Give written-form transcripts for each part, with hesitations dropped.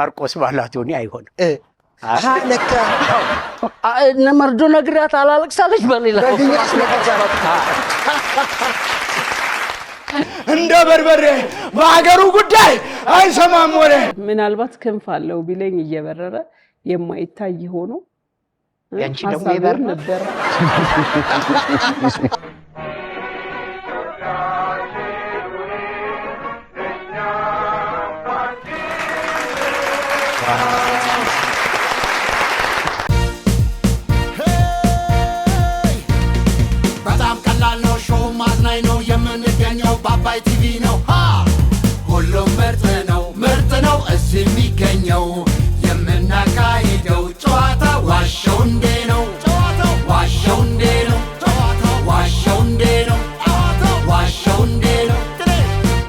ማርቆስ ባላቶኒ አይሆን ለካ ነመርዶ ነግራት አላለቅሳለች በሌላ እንደ በርበሬ በአገሩ ጉዳይ አይሰማም ወሬ ምናልባት ክንፍ አለው ቢለኝ እየበረረ የማይታይ ሆኖ ያንቺ ደግሞ ይበር ነበር በጣም ቀላል ነው ሾው ማዝናኝ ነው የምንገኘው በአባይ ቲቪ ነው ሁሉም ምርጥ ነው እዚህ የሚገኘው የምናካሂደው ጨዋታ ዋሸው እንዴ ነው ዋሸው እንዴ ነው ዋሸው እንዴ ነው ዋሸው እንዴ ነው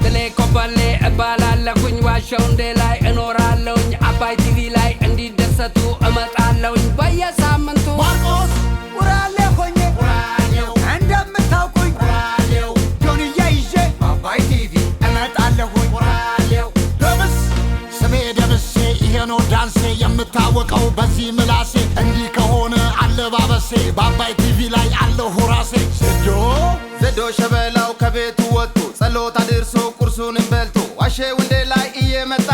ጥሌ ኮበሌ እባላለሁኝ ዋሸው እንዴ ላይ እኖራለሁኝ አባይ ቲቪ ላይ እንዲደሰቱ እመጣለሁኝ በየሳምንቱ ማርቆስ ውራሌ ሆኜ እንደምታውቁኝ ጆንያ ይዤ በአባይ ቲቪ እመጣለሁኝ ስሜ ደምሴ ይሄ ነው ዳንሴ የምታወቀው በዚህ ምላሴ እንዲህ ከሆነ አለባበሴ በአባይ ቲቪ ላይ አለሁ ራሴ ዘዶ ሸበላው ከቤቱ ወጥቶ ጸሎት አድርሶ ቁርሱንም በልቶ ዋሸው እንዴ ላይ እየመጣ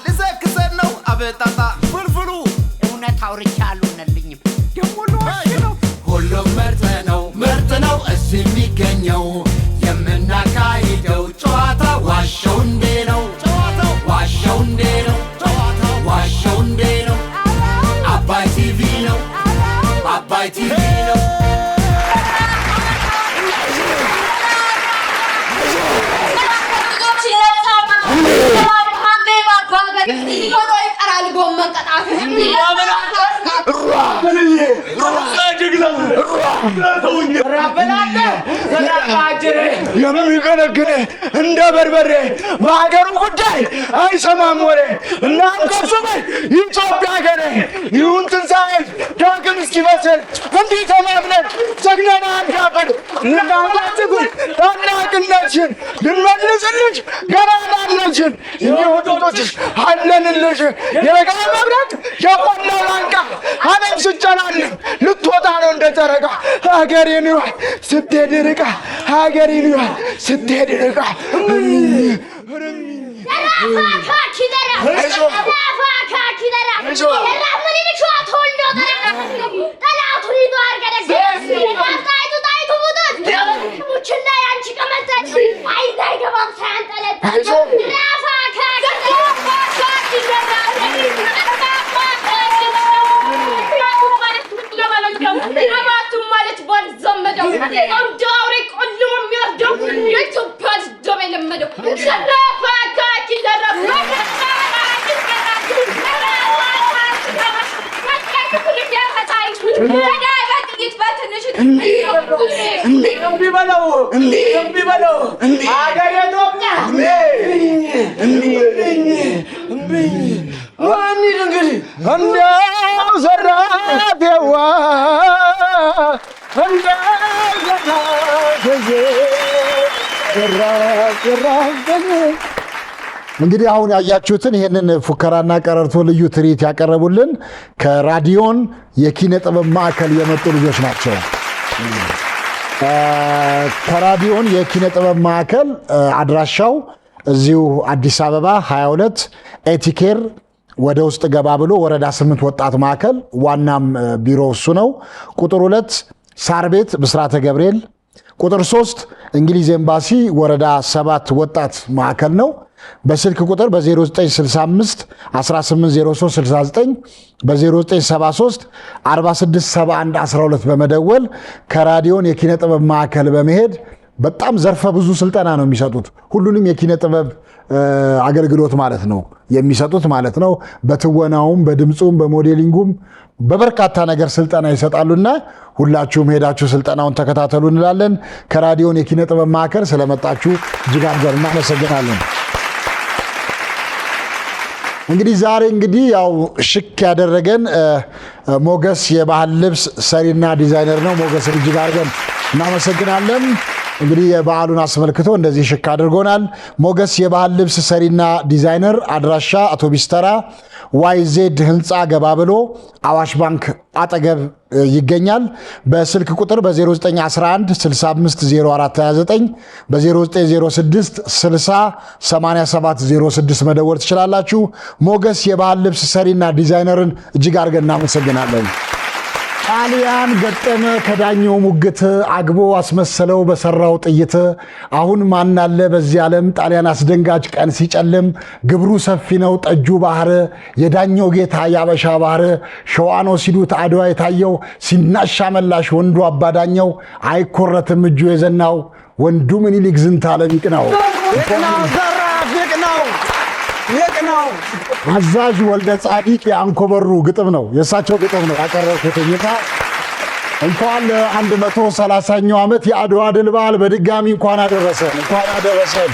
ልዘክሰን ነው አበጣጣ ፍልፍሉ እውነት አውርቻለሁ ነልኝም ደሞ ነው ሁሉም ምርጥ ነው እዚህ የሚገኘው የምናካሂደው ጨዋታ ዋሸው እንዴ ነው ዋሸው እንዴ ነው ዋሸው እንዴ ነው አባይ ቲቪ ነው አባይ ቲቪ ነው የሚገነግን እንደ በርበሬ በአገሩ ጉዳይ አይሰማም ወሬ እናንተሱ በይ ኢትዮጵያ ሀገሬ ይሁን ትንሣኤ ዳግም እስኪመስል እንዲህ ተማምነን ጀግነን አንጋፈን ልናንጋትጉን ታላቅነትሽን ልንመልስልሽ ገናናነትሽን እኒወጡቶችሽ አለንልሽ የረጋ መብረቅ የቆላ ላንቃ ዓለም ስጨናንም ልትወጣ ነው እንደ ጨረቃ ሀገሬን ይሏል ስትሄድ ርቃ ሀገሬን ይሏል ስትሄድ ርቃ እንግዲህ አሁን ያያችሁትን ይሄንን ፉከራና ቀረርቶ ልዩ ትርኢት ያቀረቡልን ከራዲዮን የኪነ ጥበብ ማዕከል የመጡ ልጆች ናቸው። ከራዲዮን የኪነ ጥበብ ማዕከል አድራሻው እዚሁ አዲስ አበባ 22 ኤቲኬር ወደ ውስጥ ገባ ብሎ ወረዳ 8 ወጣት ማዕከል ዋናም ቢሮ እሱ ነው። ቁጥር 2 ሳር ቤት ብስራተ ገብርኤል፣ ቁጥር 3 እንግሊዝ ኤምባሲ ወረዳ 7 ወጣት ማዕከል ነው። በስልክ ቁጥር በ0965 180369 በ0973 4671 12 በመደወል ከራዲዮን የኪነ ጥበብ ማዕከል በመሄድ በጣም ዘርፈ ብዙ ስልጠና ነው የሚሰጡት። ሁሉንም የኪነ ጥበብ አገልግሎት ማለት ነው የሚሰጡት ማለት ነው። በትወናውም በድምጹም በሞዴሊንጉም በበርካታ ነገር ስልጠና ይሰጣሉና ሁላችሁም ሄዳችሁ ስልጠናውን ተከታተሉ እንላለን። ከራዲዮን የኪነ ጥበብ ማዕከል ስለመጣችሁ እጅግ አድርገን እናመሰግናለን። እንግዲህ ዛሬ ያው ሽክ ያደረገን ሞገስ የባህል ልብስ ሰሪና ዲዛይነር ነው። ሞገስ እጅግ አድርገን እናመሰግናለን። እንግዲህ የበዓሉን አስመልክቶ እንደዚህ ሽክ አድርጎናል። ሞገስ የባህል ልብስ ሰሪና ዲዛይነር፣ አድራሻ አውቶቢስ ተራ ዋይዜድ ህንፃ ገባ ብሎ አዋሽ ባንክ አጠገብ ይገኛል። በስልክ ቁጥር በ0911 650429 በ0906 60 8706 መደወል ትችላላችሁ። ሞገስ የባህል ልብስ ሰሪና ዲዛይነርን እጅግ አድርገን እናመሰግናለን። ጣሊያን ገጠመ ከዳኘው ሙግት አግቦ አስመሰለው በሰራው ጥይት አሁን ማናለ በዚህ ዓለም ጣሊያን አስደንጋጭ ቀን ሲጨልም ግብሩ ሰፊ ነው ጠጁ ባህር የዳኘው ጌታ ያበሻ ባህር ሸዋኖ ሲሉት አድዋ የታየው ሲናሻ መላሽ ወንዱ አባዳኘው አይኮረትም እጁ የዘናው ወንዱ ምኒልክ ዝንተ ዓለም ይቅናው አዛዥ ወልደ ጻዲቅ የአንኮበሩ ግጥም ነው የእሳቸው ግጥም ነው ያቀረብኩት። እንኳን ለ130ኛው ዓመት የአድዋ ድል በዓል በድጋሚ እንኳን አደረሰን።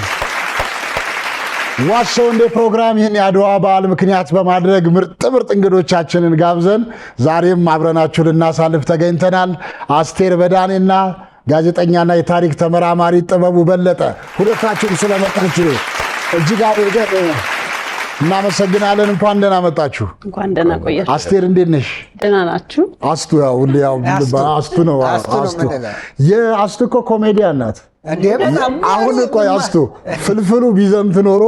ዋሸው እንደ ፕሮግራም ይህን የአድዋ በዓል ምክንያት በማድረግ ምርጥ እንግዶቻችንን ጋብዘን ዛሬም አብረናችሁ ልናሳልፍ ተገኝተናል። አስቴር በዳኔና ጋዜጠኛና የታሪክ ተመራማሪ ጥበቡ በለጠ ሁለታችሁም ስለመጣችሁ እጅግ አድርገን እናመሰግናለን። እንኳን ደህና መጣችሁ። እንኳን ደህና ቆያችሁ። አስቴር እንዴት ነሽ? ደህና ናችሁ? አስቱ ያው አስቱ ነው። የአስቱ እኮ ኮሜዲያን ናት። አሁን ቆይ አስቱ ፍልፍሉ ቢዘምት ኖሮ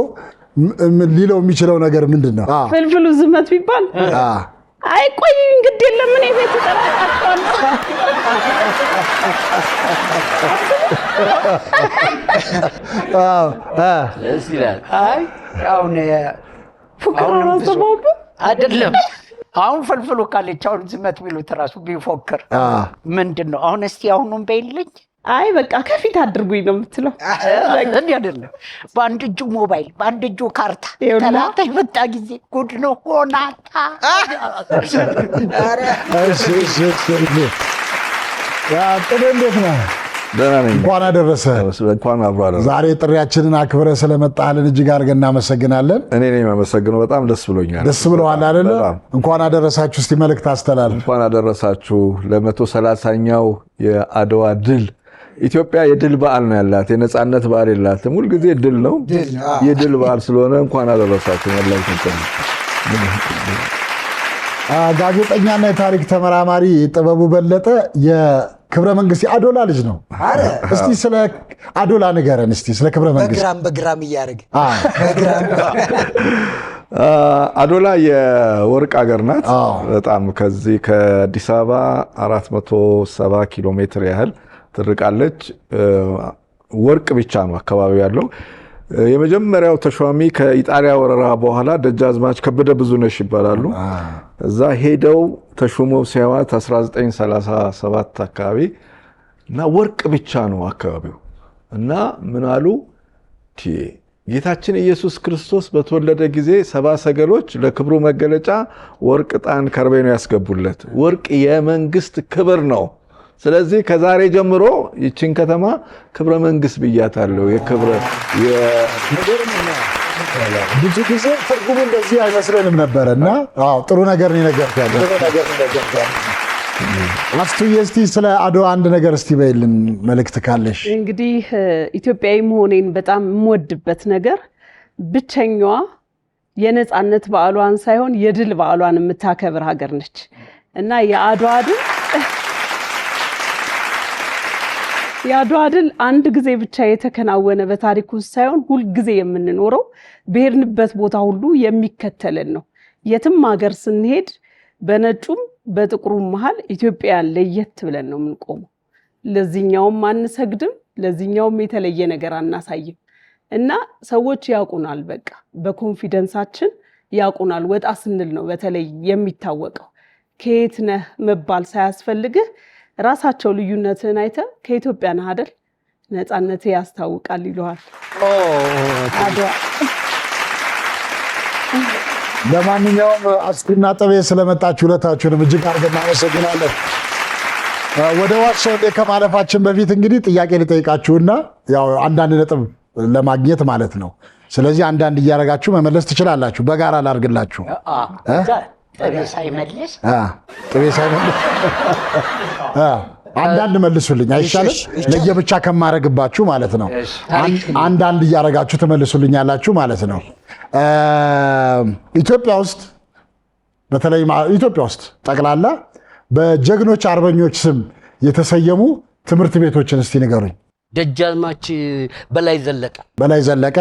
ሊለው የሚችለው ነገር ምንድን ነው? ፍልፍሉ ዝመት ቢባል አይ ቆይ እንግዲህ የለም እኔ ቤት ተጠራጣጣል። አይ አይደለም አሁን ፍልፍሉ ካለች አሁን ዝመት ቢሉት ራሱ ቢፎክር ምንድን ነው? አሁን እስቲ አሁኑን በይልኝ። አይ በቃ ከፊት አድርጉኝ ነው የምትለው። እንዴ አይደለም በአንድ እጁ ሞባይል በአንድ እጁ ካርታ ተላታ የመጣ ጊዜ ጉድ ነው ሆናታ። ጥሩ እንዴት ነው? ደህና ነኝ። እንኳን አደረሰ። እንኳን አብሮ አደረሰ። ዛሬ ጥሪያችንን አክብረ ስለመጣልን እጅግ አድርገን እናመሰግናለን። እኔ ነኝ የማመሰግነው። በጣም ደስ ብሎኛል። ደስ ብለዋል አይደለ? እንኳን አደረሳችሁ። እስቲ መልእክት አስተላልፍ። እንኳን አደረሳችሁ ለ130ኛው የአድዋ ድል። ኢትዮጵያ የድል በዓል ነው ያላት፣ የነጻነት በዓል የላትም። ሁልጊዜ ድል ነው። የድል በዓል ስለሆነ እንኳን አደረሳችሁ። ጋዜጠኛና የታሪክ ተመራማሪ ጥበቡ በለጠ የክብረ መንግስት የአዶላ ልጅ ነው። እስቲ ስለ አዶላ ንገረን። እስቲ ስለ ክብረ መንግስት በግራም እያደረገ አዶላ የወርቅ ሀገር ናት። በጣም ከዚህ ከአዲስ አበባ 470 ኪሎ ሜትር ያህል ትርቃለች። ወርቅ ብቻ ነው አካባቢው ያለው። የመጀመሪያው ተሿሚ ከኢጣሊያ ወረራ በኋላ ደጃዝማች ከበደ ብዙነሽ ይባላሉ። እዛ ሄደው ተሾመው ሲያዋት 1937 አካባቢ እና ወርቅ ብቻ ነው አካባቢው እና ምን አሉ ጌታችን ኢየሱስ ክርስቶስ በተወለደ ጊዜ 70 ሰገሎች ለክብሩ መገለጫ ወርቅ፣ ዕጣን፣ ከርቤ ነው ያስገቡለት። ወርቅ የመንግስት ክብር ነው። ስለዚህ ከዛሬ ጀምሮ ይችን ከተማ ክብረ መንግስት ብያታለሁ። የክብረ ብዙ ጊዜ ትርጉሙ እንደዚህ አይመስለንም ነበርና ጥሩ ነገር ነው የነገርከን። አስቱዬ እስቲ ስለ አድዋ አንድ ነገር እስቲ በይልን መልእክት ካለሽ። እንግዲህ ኢትዮጵያዊ መሆኔን በጣም የምወድበት ነገር ብቸኛዋ የነጻነት በዓሏን ሳይሆን የድል በዓሏን የምታከብር ሀገር ነች እና የአድዋ ድል አንድ ጊዜ ብቻ የተከናወነ በታሪክ ውስጥ ሳይሆን ሁል ጊዜ የምንኖረው በሄድንበት ቦታ ሁሉ የሚከተልን ነው። የትም ሀገር ስንሄድ በነጩም በጥቁሩም መሃል ኢትዮጵያን ለየት ብለን ነው የምንቆመው። ለዚህኛውም አንሰግድም፣ ለዚህኛውም የተለየ ነገር አናሳይም እና ሰዎች ያውቁናል። በቃ በኮንፊደንሳችን ያውቁናል። ወጣ ስንል ነው በተለይ የሚታወቀው። ከየት ነህ መባል ሳያስፈልግህ ራሳቸው ልዩነትን አይተ ከኢትዮጵያ ነህ አይደል ነፃነት ያስታውቃል ይሏል። አድዋ ለማንኛውም አስቱና ጥቤ ስለመጣችሁ ሁለታችሁንም እጅግ አድርገን እናመሰግናለን። ወደ ዋሻው ከማለፋችን በፊት እንግዲህ ጥያቄ ልጠይቃችሁና ያው አንዳንድ ነጥብ ለማግኘት ማለት ነው። ስለዚህ አንዳንድ እያደረጋችሁ መመለስ ትችላላችሁ። በጋራ ላድርግላችሁ። ጥቤ ሳይመልስ አንዳንድ መልሱልኝ አይሻልም? ለየብቻ ከማረግባችሁ ማለት ነው። አንዳንድ እያደረጋችሁ ትመልሱልኛላችሁ ማለት ነው። ኢትዮጵያ ውስጥ በተለይ ኢትዮጵያ ውስጥ ጠቅላላ በጀግኖች አርበኞች ስም የተሰየሙ ትምህርት ቤቶችን እስቲ ንገሩኝ። ደጃዝማች በላይ ዘለቀ፣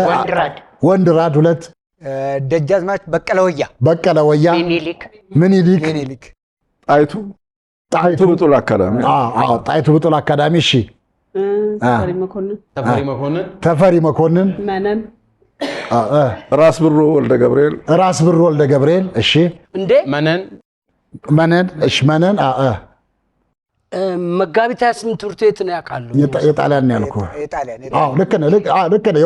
ወንድራድ 2፣ ደጃዝማች በቀለ ወያ፣ ምኒልክ፣ ጣይቱ ብጡል አካዳሚ። እሺ ተፈሪ መኮንን፣ ራስ ብሩ ወልደ ገብርኤል። እሺ እንዴ መነን። እሺ መነን መጋቢት 28 ትምህርት ቤት ነው ያውቃሉ። የጣሊያን ያልኩህ። አዎ ልክ ነህ።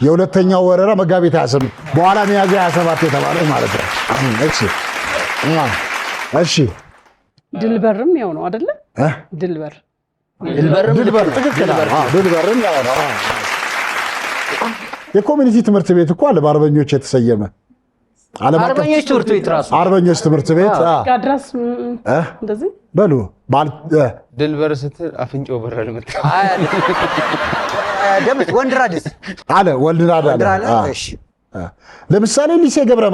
የሁለተኛው ወረራ መጋቢት 28 በኋላ ሚያዝያ 27 የተባለው ማለት ነው። እሺ ድልበርም ያው ነው አይደለ? ድልበር ድልበርም ያው ነው። የኮሚኒቲ ትምህርት ቤት እኮ አለ በአርበኞች የተሰየመ አርበኞች ትምህርት ቤት ራሱ አርበኞች ትምህርት ቤት ጋድራስ እንደዚህ በሉ ድልበር ስትል አፍንጮ በረል መጣ ደምት ወንድራድስ አለ ወልድራድ አለ። እሺ ለምሳሌ ሊሴ ገብረ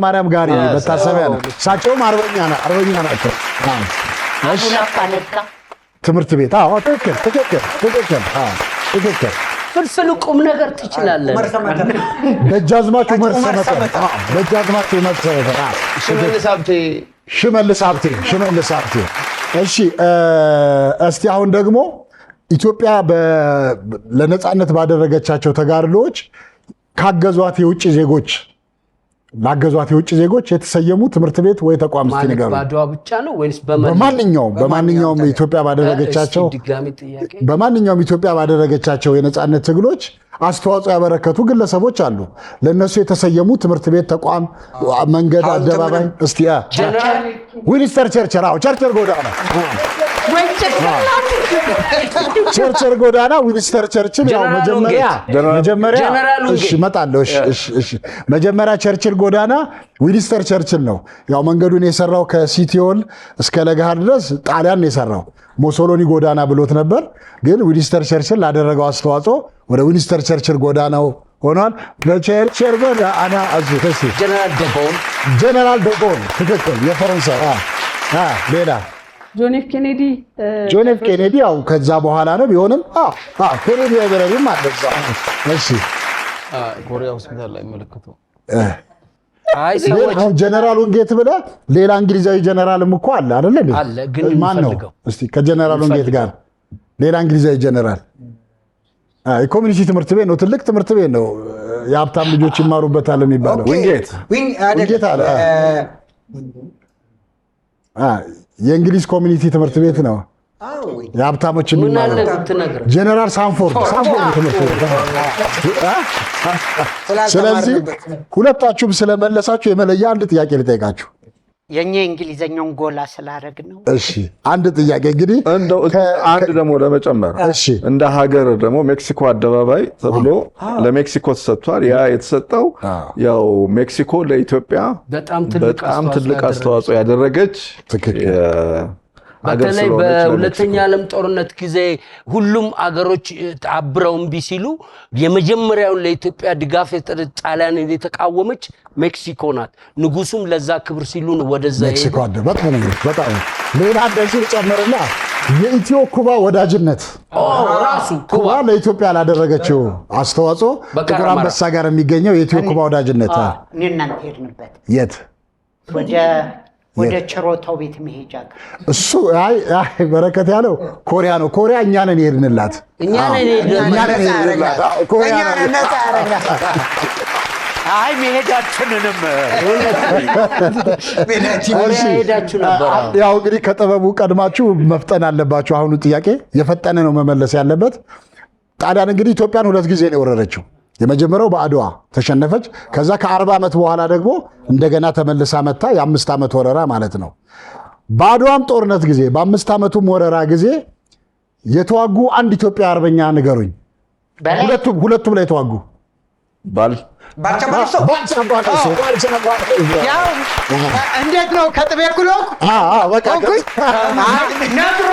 ማርያም ጋር መታሰቢያ ነው። እሳቸውም አርበኛ ናቸው። እሺ ትምህርት ቤት ትክክል። ፍልፍል ቁም ነገር ትችላለህ። ደጃዝማች ዑመር ሰመተ ሽመልስ ሀብቴ። እሺ እስቲ አሁን ደግሞ ኢትዮጵያ ለነጻነት ባደረገቻቸው ተጋድሎዎች ላገዟት የውጭ ዜጎች የተሰየሙ ትምህርት ቤት ወይ ተቋም እስቲ ንገሩ። ባድዋ ብቻ ነው ወይስ በማንኛውም ኢትዮጵያ ባደረገቻቸው የነጻነት ትግሎች አስተዋጽኦ ያበረከቱ ግለሰቦች አሉ። ለነሱ የተሰየሙ ትምህርት ቤት፣ ተቋም፣ መንገድ፣ አደባባይ እስቲ ዊንስተር ቸርችል ጎዳና ቸርችል ጎዳና ዊንስተር ቸርችል ያው መጀመሪያ እሺ እመጣለሁ። እሺ መጀመሪያ ቸርችል ጎዳና ዊንስተር ቸርችል ነው። ያው መንገዱን የሰራው ከሲቲዮል እስከ ለገሃር ድረስ ጣሊያን ነው የሰራው። ሞሶሎኒ ጎዳና ብሎት ነበር፣ ግን ዊንስተር ቸርችል ላደረገው አስተዋጽኦ ወደ ዊንስተር ቸርችል ጎዳናው ሆኗል። በቸርችል ጎዳና ጀነራል ደጎል ትክክል፣ የፈረንሳይ ሌላ ጆን ኤፍ ኬኔዲ ያው ከዛ በኋላ ነው ቢሆንም ኬኔዲ ያበረሪም አለዛ። እሺ ኮሪያ ሆስፒታል ላይ መለከቱ ጀነራል ወንጌት ብለህ ሌላ እንግሊዛዊ ጀነራልም እኮ አለ አይደል? ማን ነው እስቲ ከጀነራል ወንጌት ጋር ሌላ እንግሊዛዊ ጀነራል? የኮሚኒቲ ትምህርት ቤት ነው፣ ትልቅ ትምህርት ቤት ነው፣ የሀብታም ልጆች ይማሩበታል የሚባለው። ወንጌት አለ። የእንግሊዝ ኮሚኒቲ ትምህርት ቤት ነው፣ የሀብታሞች የሚማሩበት። ጀነራል ሳንፎርድ ትምህርት ቤት። ስለዚህ ሁለታችሁም ስለመለሳችሁ የመለያ አንድ ጥያቄ ልጠይቃችሁ። የኛ እንግሊዘኛውን ጎላ ስላደረግ ነው። እሺ አንድ ጥያቄ እንግዲህ አንድ ደግሞ ለመጨመር እንደ ሀገር ደግሞ ሜክሲኮ አደባባይ ተብሎ ለሜክሲኮ ተሰጥቷል። ያ የተሰጠው ያው ሜክሲኮ ለኢትዮጵያ በጣም ትልቅ አስተዋጽኦ ያደረገች በተለይ በሁለተኛ ዓለም ጦርነት ጊዜ ሁሉም አገሮች አብረው እምቢ ሲሉ የመጀመሪያውን ለኢትዮጵያ ድጋፍ ጣሊያን የተቃወመች ሜክሲኮ ናት። ንጉሱም ለዛ ክብር ሲሉ ነው ወደዛ ሜክሲኮ በጣም ሌላ እንደዚህ ጨምርና የኢትዮ ኩባ ወዳጅነት ራሱ ኩባ ለኢትዮጵያ ላደረገችው አስተዋጽኦ ጥቁር አንበሳ ጋር የሚገኘው የኢትዮ ኩባ ወዳጅነት እኔ እናንተ ሄድንበት የት ወደ ችሮታው ቤት መሄጃ እሱ አይ በረከት ያለው ኮሪያ ነው። ኮሪያ እኛ ነን የሄድንላት ኮሪያ አይ መሄዳችንንም ሄዳችሁ ነበር። ያው እንግዲህ ከጥበቡ ቀድማችሁ መፍጠን አለባችሁ። አሁኑ ጥያቄ የፈጠነ ነው መመለስ ያለበት። ጣሊያን እንግዲህ ኢትዮጵያን 2 ጊዜ ነው የወረረችው። የመጀመሪያው በአድዋ ተሸነፈች። ከዛ ከ40 ዓመት በኋላ ደግሞ እንደገና ተመልሳ መታ የ5 ዓመት ወረራ ማለት ነው። በአድዋም ጦርነት ጊዜ በ5 ዓመቱም ወረራ ጊዜ የተዋጉ አንድ ኢትዮጵያ አርበኛ ንገሩኝ። ሁለቱም ላይ የተዋጉ ያው እንዴት ነው ከጥቤ እኩል ሆንኩ? በቃ ነግሮ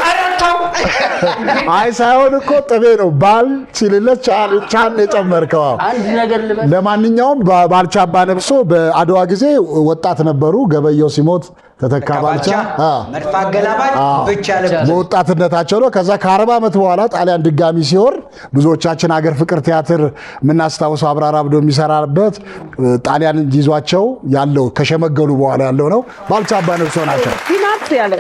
አረታው አይ ሳይሆን እኮ ጥቤ ነው ባል ሲልለት ቻን የጨመርከው። አንድ ነገር ልበል። ለማንኛውም ባልቻ አባ ነብሶ በአድዋ ጊዜ ወጣት ነበሩ። ገበየው ሲሞት ተተካ ባልቻ መድፍ አገላባጭ ብቻ ለብቻ በወጣትነታቸው ነው። ከዛ ከ40 ዓመት በኋላ ጣሊያን ድጋሚ ሲወር ብዙዎቻችን አገር ፍቅር ቲያትር የምናስታውሰው አብራራ ብዶ የሚሰራበት ጣሊያን ይዟቸው ያለው ከሸመገሉ በኋላ ያለው ነው። ባልቻ አባ ነብሶ ናቸው። ይናት ያለ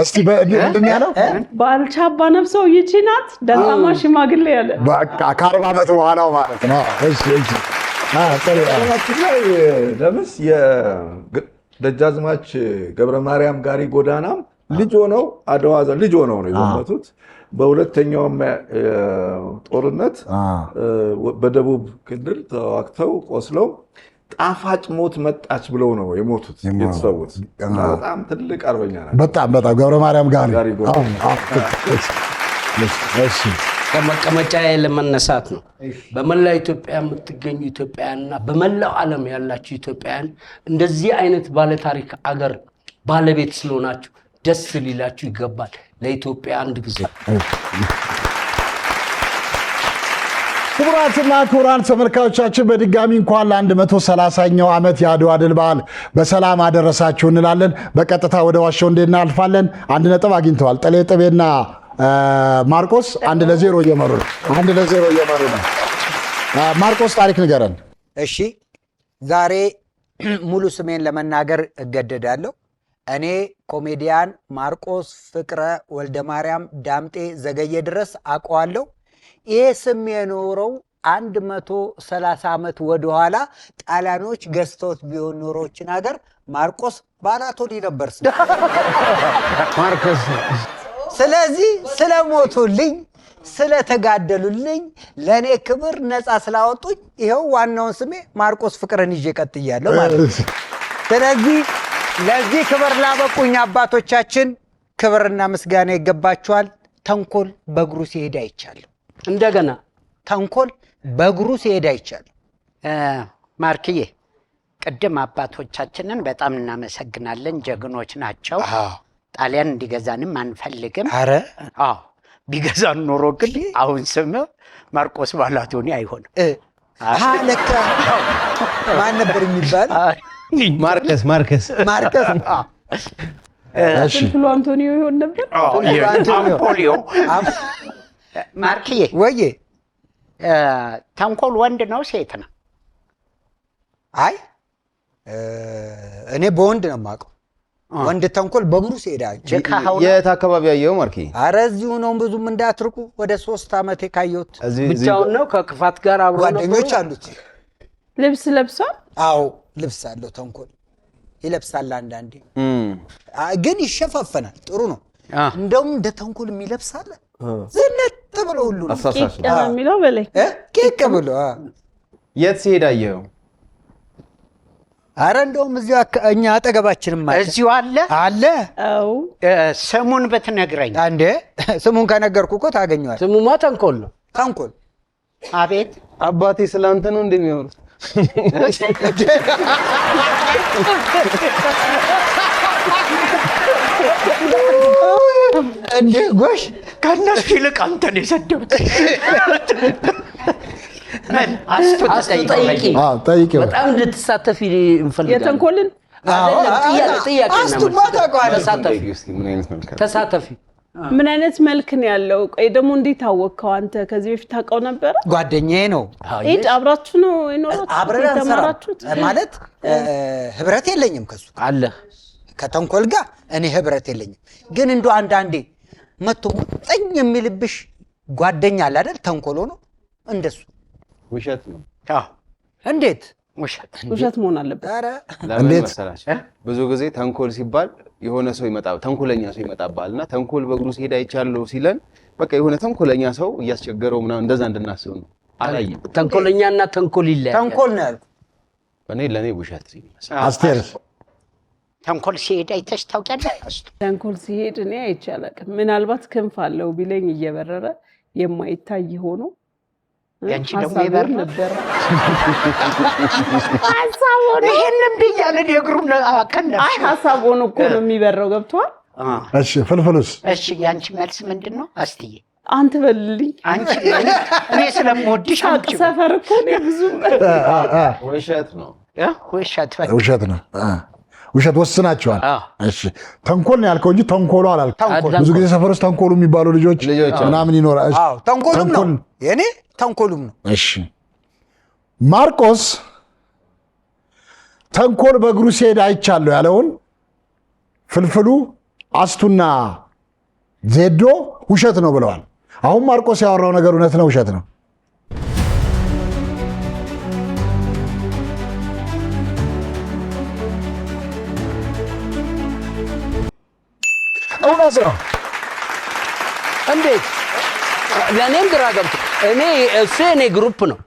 እስቲ ምንድን ያለው ባልቻ አባ ነብሶ ይቺ ናት ደካማ ሽማግሌ ያለ በቃ ከ40 ዓመት በኋላ ማለት ነው። እሺ እሺ ለምስ ደጃዝማች ገብረ ማርያም ጋሪ ጎዳናም ልጅ ሆነው አድዋ ልጅ ሆነው ነው የዘመቱት። በሁለተኛውም ጦርነት በደቡብ ክልል ተዋግተው ቆስለው ጣፋጭ ሞት መጣች ብለው ነው የሞቱት የተሰዉት። በጣም ትልቅ አርበኛ ናቸው። በጣም ገብረ ማርያም ጋሪ እሺ ከመቀመጫ ለመነሳት ነው። በመላው ኢትዮጵያ የምትገኙ ኢትዮጵያውያንና በመላው ዓለም ያላችሁ ኢትዮጵያውያን እንደዚህ አይነት ባለታሪክ አገር ባለቤት ስለሆናችሁ ደስ ሊላችሁ ይገባል። ለኢትዮጵያ አንድ ጊዜ ክቡራትና ክቡራን ተመልካቾቻችን በድጋሚ እንኳን ለ130ኛው ዓመት የአድዋ ድል በዓል በሰላም አደረሳችሁ እንላለን። በቀጥታ ወደ ዋሻው እናልፋለን። 1 ነጥብ አግኝተዋል። ጠሌ ጥቤና ማርቆስ 1-0 እየመሩ ነው። 1-0 እየመሩ ነው። ማርቆስ ታሪክ ንገረን። እሺ ዛሬ ሙሉ ስሜን ለመናገር እገደዳለሁ። እኔ ኮሜዲያን ማርቆስ ፍቅረ ወልደ ማርያም ዳምጤ ዘገየ ድረስ አውቀዋለሁ። ይሄ ስም የኖረው 130 ዓመት ወደኋላ ጣሊያኖች ገዝተውት ቢሆን ኖሮችን ሀገር ማርቆስ ባላቶኒ ነበር ማርቆስ። ስለዚህ ስለሞቱልኝ ስለተጋደሉልኝ ለኔ ክብር ነፃ ስላወጡኝ ይሄው ዋናውን ስሜ ማርቆስ ፍቅርን ይዤ ቀጥያለሁ ማለት ነው። ስለዚህ ለዚህ ክብር ላበቁኝ አባቶቻችን ክብርና ምስጋና ይገባቸዋል። ተንኮል በእግሩ ሲሄድ አይቻለሁ። እንደገና ተንኮል በእግሩ ሲሄድ አይቻለሁ። ማርክዬ ቅድም አባቶቻችንን በጣም እናመሰግናለን። ጀግኖች ናቸው። ጣሊያን እንዲገዛንም አንፈልግም። አረ አዎ ቢገዛን ኖሮ ግን አሁን ስም ማርቆስ ባላቶኒ አይሆንም። ለካ ማን ነበር የሚባል? ማርከስ እሺ አንቶኒዮ ይሆን ነበር። አምፖሊዮ ማርክዬ ወዬ ተንኮል ወንድ ነው ሴት ነው? አይ እኔ በወንድ ነው የማውቀው። ወንድ ተንኮል በእግሩ ሲሄዳቸው የት አካባቢ ያየው ማርኪ? አረ እዚሁ ነው። ብዙም እንዳትርቁ። ወደ 3 ዓመት ካየሁት ብቻውን ነው ከክፋት ጋር አብሮ ነው። ጓደኞች አሉት። ልብስ ለብሷል። አዎ ልብስ አለው። ተንኮል ይለብሳል አንዳንዴ፣ ግን ይሸፋፈናል። ጥሩ ነው። እንደውም እንደ ተንኮል የሚለብሳል ዝንጥ ብሎ ሁሉ ነው የሚለው በላይ ቂቅ ብሎ። የት ሲሄድ አየው? አረ እንደውም እዚሁ እኛ አጠገባችንም እዚሁ አለ አለ። አው ስሙን ብትነግረኝ። አንዴ ስሙን ከነገርኩ እኮ ታገኘዋል። ስሙማ ተንኮል ነው። ተንኮል አቤት አባቴ ስላንተ ነው እንደሚያወሩት። እንዴ ጎሽ ከነሱ ይልቅ አንተን የሰደቡት። አስጠይቂ በጣም እንድትሳተፊ እንፈልጋለን። የተንኮልን ተሳተፊ። ምን አይነት መልክ ነው ያለው? ቆይ ደግሞ እንዴት አወቀው አንተ? ከዚህ በፊት ታውቀው ነበር? ጓደኛዬ ነው። እት አብራችሁ ነው የኖራችሁት? አብረን ተማራችሁት? ማለት ህብረት የለኝም ከሱ አለ ከተንኮል ጋር እኔ ህብረት የለኝም። ግን እንዶ አንዳንዴ መጥቶ ሙጥኝ የሚልብሽ ጓደኛ አለ አይደል? ተንኮል ሆኖ እንደሱ ውሸት ነው። አዎ እንዴት ውሸት መሆን አለበት? አረ እንዴት መሰላችሁ? ብዙ ጊዜ ተንኮል ሲባል የሆነ ሰው ይመጣል፣ ተንኮለኛ ሰው ይመጣባልና ተንኮል በእግሩ ሲሄድ አይቻለሁ ሲለን በቃ የሆነ ተንኮለኛ ሰው እያስቸገረው ምናምን እንደዛ እንድናስብ ነው። አላየም። ተንኮለኛና ተንኮል ይለያል። ተንኮል ነው ያልኩት። ለኔ ውሸት ይመስላል። አስቴር ተንኮል ሲሄድ አይተሽ ታውቂያለሽ? ተንኮል ሲሄድ እኔ አይቼ አላውቅም። ምናልባት ክንፍ አለው ቢለኝ እየበረረ የማይታይ ሆኖ ያንቺ ደግሞ ይበር ነበር ሐሳቡን ይሄንን ብያለሁ የእግሩን አከነፍ አይ ሐሳቡን እኮ ነው የሚበረው ገብቷል እሺ ፍልፍሉስ እሺ ያንቺ መልስ ምንድነው አስትዬ አንተ በልልኝ አንቺ እኔ ስለምወድሽ አንቺ ሰፈር እኮ ነው ብዙ ውሸት ነው ውሸት ነው ውሸት ወስናችኋል እሺ ተንኮል ነው ያልከው እንጂ ተንኮሉ አላልከው ብዙ ጊዜ ሰፈር ውስጥ ተንኮሉ የሚባሉ ልጆች ምናምን ይኖራል አዎ ተንኮሉም ነው የኔ ተንኮሉም ነው እሺ ማርቆስ ተንኮል በእግሩ ሲሄድ አይቻለሁ ያለውን ፍልፍሉ አስቱና ዜዶ ውሸት ነው ብለዋል አሁን ማርቆስ ያወራው ነገር እውነት ነው ውሸት ነው እውነት ነው እንዴት ለኔም ግራ ገብቶ እኔ ግሩፕ ነው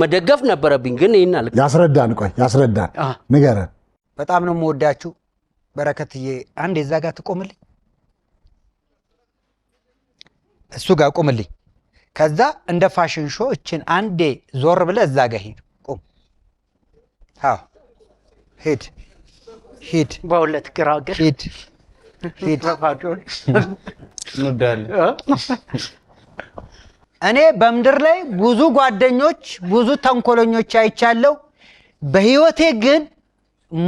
መደገፍ ነበረብኝ ግን ይናል ያስረዳን ንገረን በጣም ነው የምወዳችሁ በረከትዬ አንዴ እዛ ጋር ትቆምልኝ እሱ ጋር ቆምልኝ ከዛ እንደ ፋሽን ሾው እችን አንዴ ዞር ብለህ እዛ ጋር ሂድ ቆም አዎ ሂድ በሁለት ግራግር ሂድ ባባዶን እንወዳለን እኔ በመድር ላይ ብዙ ጓደኞች ብዙ ተንኮለኞች አይቻለሁ በህይወቴ ግን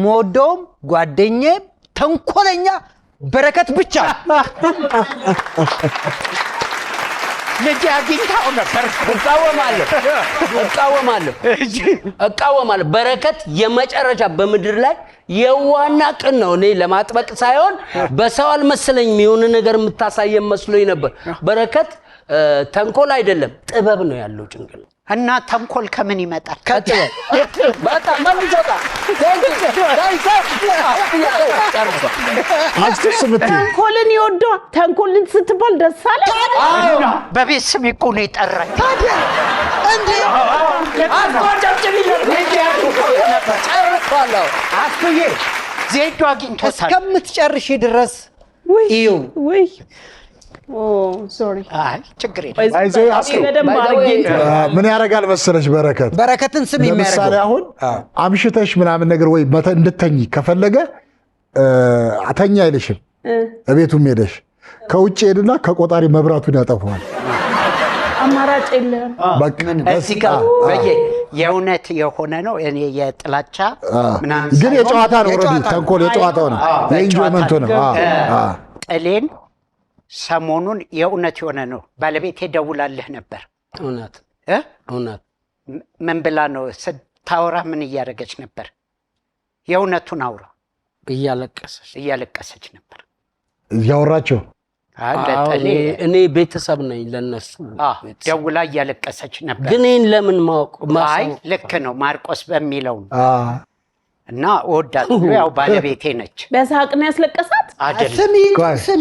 ሞዶም ጓደኛዬ ተንኮለኛ በረከት ብቻ ልጅ አግኝታው ነበር እቃወማለሁ በረከት የመጨረሻ በመድር ላይ የዋና ቅን ነው እኔ ለማጥበቅ ሳይሆን በሰው አልመሰለኝም የሆነ ነገር የምታሳየም መስሎኝ ነበር በረከት ተንኮል አይደለም ጥበብ ነው ያለው ጭንቅል እና ተንኮል ከምን ይመጣል ከጥበብ በጣም መልሶታ ተንኮልን ይወደዋል ተንኮልን ስትባል ደስ አለ በቤት ስም እኮ ነው የጠራኝ እንዴ አስቱዬ ዜዶ አግኝቶታል እስከምትጨርሽ ድረስ ወይ ሶሪ አይ ችግር የለም ምን ያደርጋል መሰለሽ በረከትን ስም የሚያደርገው ለምሳሌ አሁን አምሽተሽ ምናምን ነገር ወይ እንድተኝ ከፈለገ አተኛ አይልሽም እቤቱም ሄደሽ ከውጭ ሄድና ከቆጣሪ መብራቱን ያጠፋዋል አማራጭ የለም በቃ እዚህ ጋር የእውነት የሆነ ነው እኔ የጥላቻ ምናምን ግን የጨዋታ ነው ኦሬዲ ተንኮል የጨዋታው ነው የኢንጆይመንቱ ነው ጥሌን ሰሞኑን የእውነት የሆነ ነው ባለቤቴ ደውላልህ ነበር እውነት ምን ብላ ነው ስታወራ ምን እያደረገች ነበር የእውነቱን አውራ እያለቀሰች ነበር እያወራቸው እኔ ቤተሰብ ነኝ ለነሱ ደውላ እያለቀሰች ነበር ግን ይሄን ለምን አይ ልክ ነው ማርቆስ በሚለው እና ወዳቱ ያው ባለቤቴ ነች በሳቅ ነው ያስለቀሳት አይደለም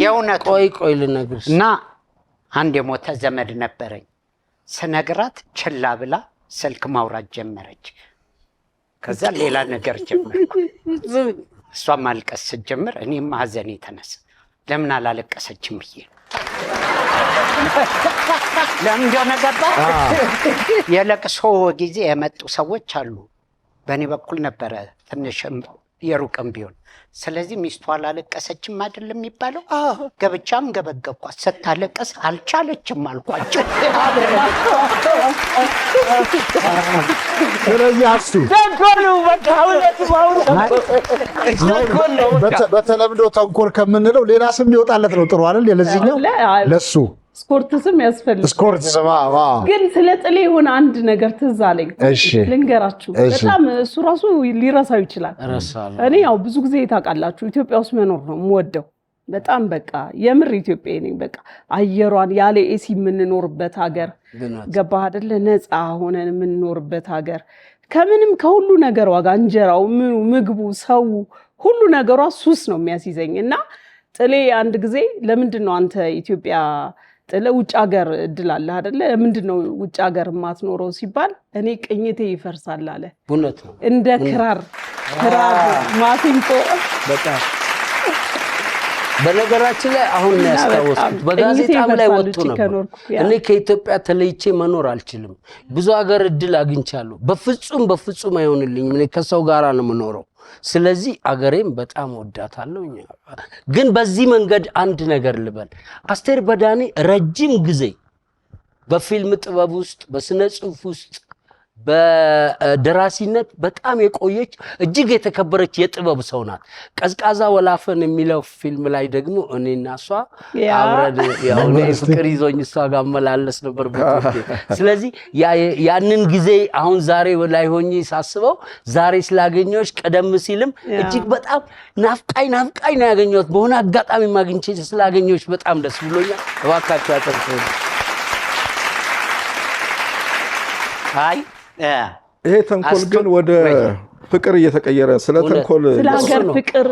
የእውነት ቆይ ልነግርሽ እና አንድ የሞተ ዘመድ ነበረኝ ስነግራት ችላ ብላ ስልክ ማውራት ጀመረች ከዛ ሌላ ነገር ጀመርኩ እሷ ማልቀስ ጀመር እኔም ሀዘኔ ተነሳ ለምን አላለቀሰችም ብዬ ለምን እንደነገባ የለቅሶ ጊዜ የመጡ ሰዎች አሉ በእኔ በኩል ነበረ ትንሽ የሩቅም ቢሆን ስለዚህ ሚስቱ አላለቀሰችም አይደለም የሚባለው ገብቻም ገበገኳት ስታለቀስ አልቻለችም አልኳቸው ስለዚህ አስቱ በተለምዶ ተንኮል ከምንለው ሌላ ስም ይወጣለት ነው ጥሩ አይደል ለዚህኛው ለሱ ስፖርት ስም ያስፈልጋል ስፖርት ስም ግን ስለ ጥሌ የሆነ አንድ ነገር ትዝ አለኝ ልንገራችሁ በጣም እሱ ራሱ ሊረሳው ይችላል እኔ ያው ብዙ ጊዜ ታውቃላችሁ ኢትዮጵያ ውስጥ መኖር ነው የምወደው በጣም በቃ የምር ኢትዮጵያ ነኝ በቃ አየሯን ያለ ኤሲ የምንኖርበት ሀገር ገባህ አይደለ ነፃ ሆነን የምንኖርበት ሀገር ከምንም ከሁሉ ነገር ዋጋ እንጀራው ምግቡ ሰው ሁሉ ነገሯ ሱስ ነው የሚያስይዘኝ እና ጥሌ አንድ ጊዜ ለምንድን ነው አንተ ኢትዮጵያ ጥለ ውጭ ሀገር እድል አለ አይደለ ለምንድነው ውጭ ሀገር ማትኖረው ሲባል እኔ ቅኝቴ ይፈርሳል አለ እውነት ነው እንደ ክራር ማሲንቆ በጣም በነገራችን ላይ አሁን ያስታወስኩት በጋዜጣም ላይ ወጥቶ ነበር። እኔ ከኢትዮጵያ ተለይቼ መኖር አልችልም። ብዙ ሀገር እድል አግኝቻለሁ። በፍጹም አይሆንልኝም። እኔ ከሰው ጋር ነው የምኖረው። ስለዚህ አገሬም በጣም ወዳታለሁ። ግን በዚህ መንገድ አንድ ነገር ልበል። አስቴር በዳኔ ረጅም ጊዜ በፊልም ጥበብ ውስጥ በስነ ጽሁፍ ውስጥ በደራሲነት በጣም የቆየች እጅግ የተከበረች የጥበብ ሰው ናት። ቀዝቃዛ ወላፈን የሚለው ፊልም ላይ ደግሞ እኔና እሷ አብረን ያው ፍቅር ይዞኝ እሷ ጋር መላለስ ነበር በትክክል። ስለዚህ ያንን ጊዜ አሁን ዛሬ ላይ ሆኜ ሳስበው ዛሬ ስላገኘሁሽ ቀደም ሲልም እጅግ በጣም ናፍቃኝ ነው ያገኘሁት። በሆነ አጋጣሚ ማግኘት ስላገኘሁሽ በጣም ደስ ብሎኛል። እባካችሁ አጥርቱ። አይ ይሄ ተንኮል ግን ወደ ፍቅር እየተቀየረ ስለ ተንኮል ስለ ሀገር ፍቅር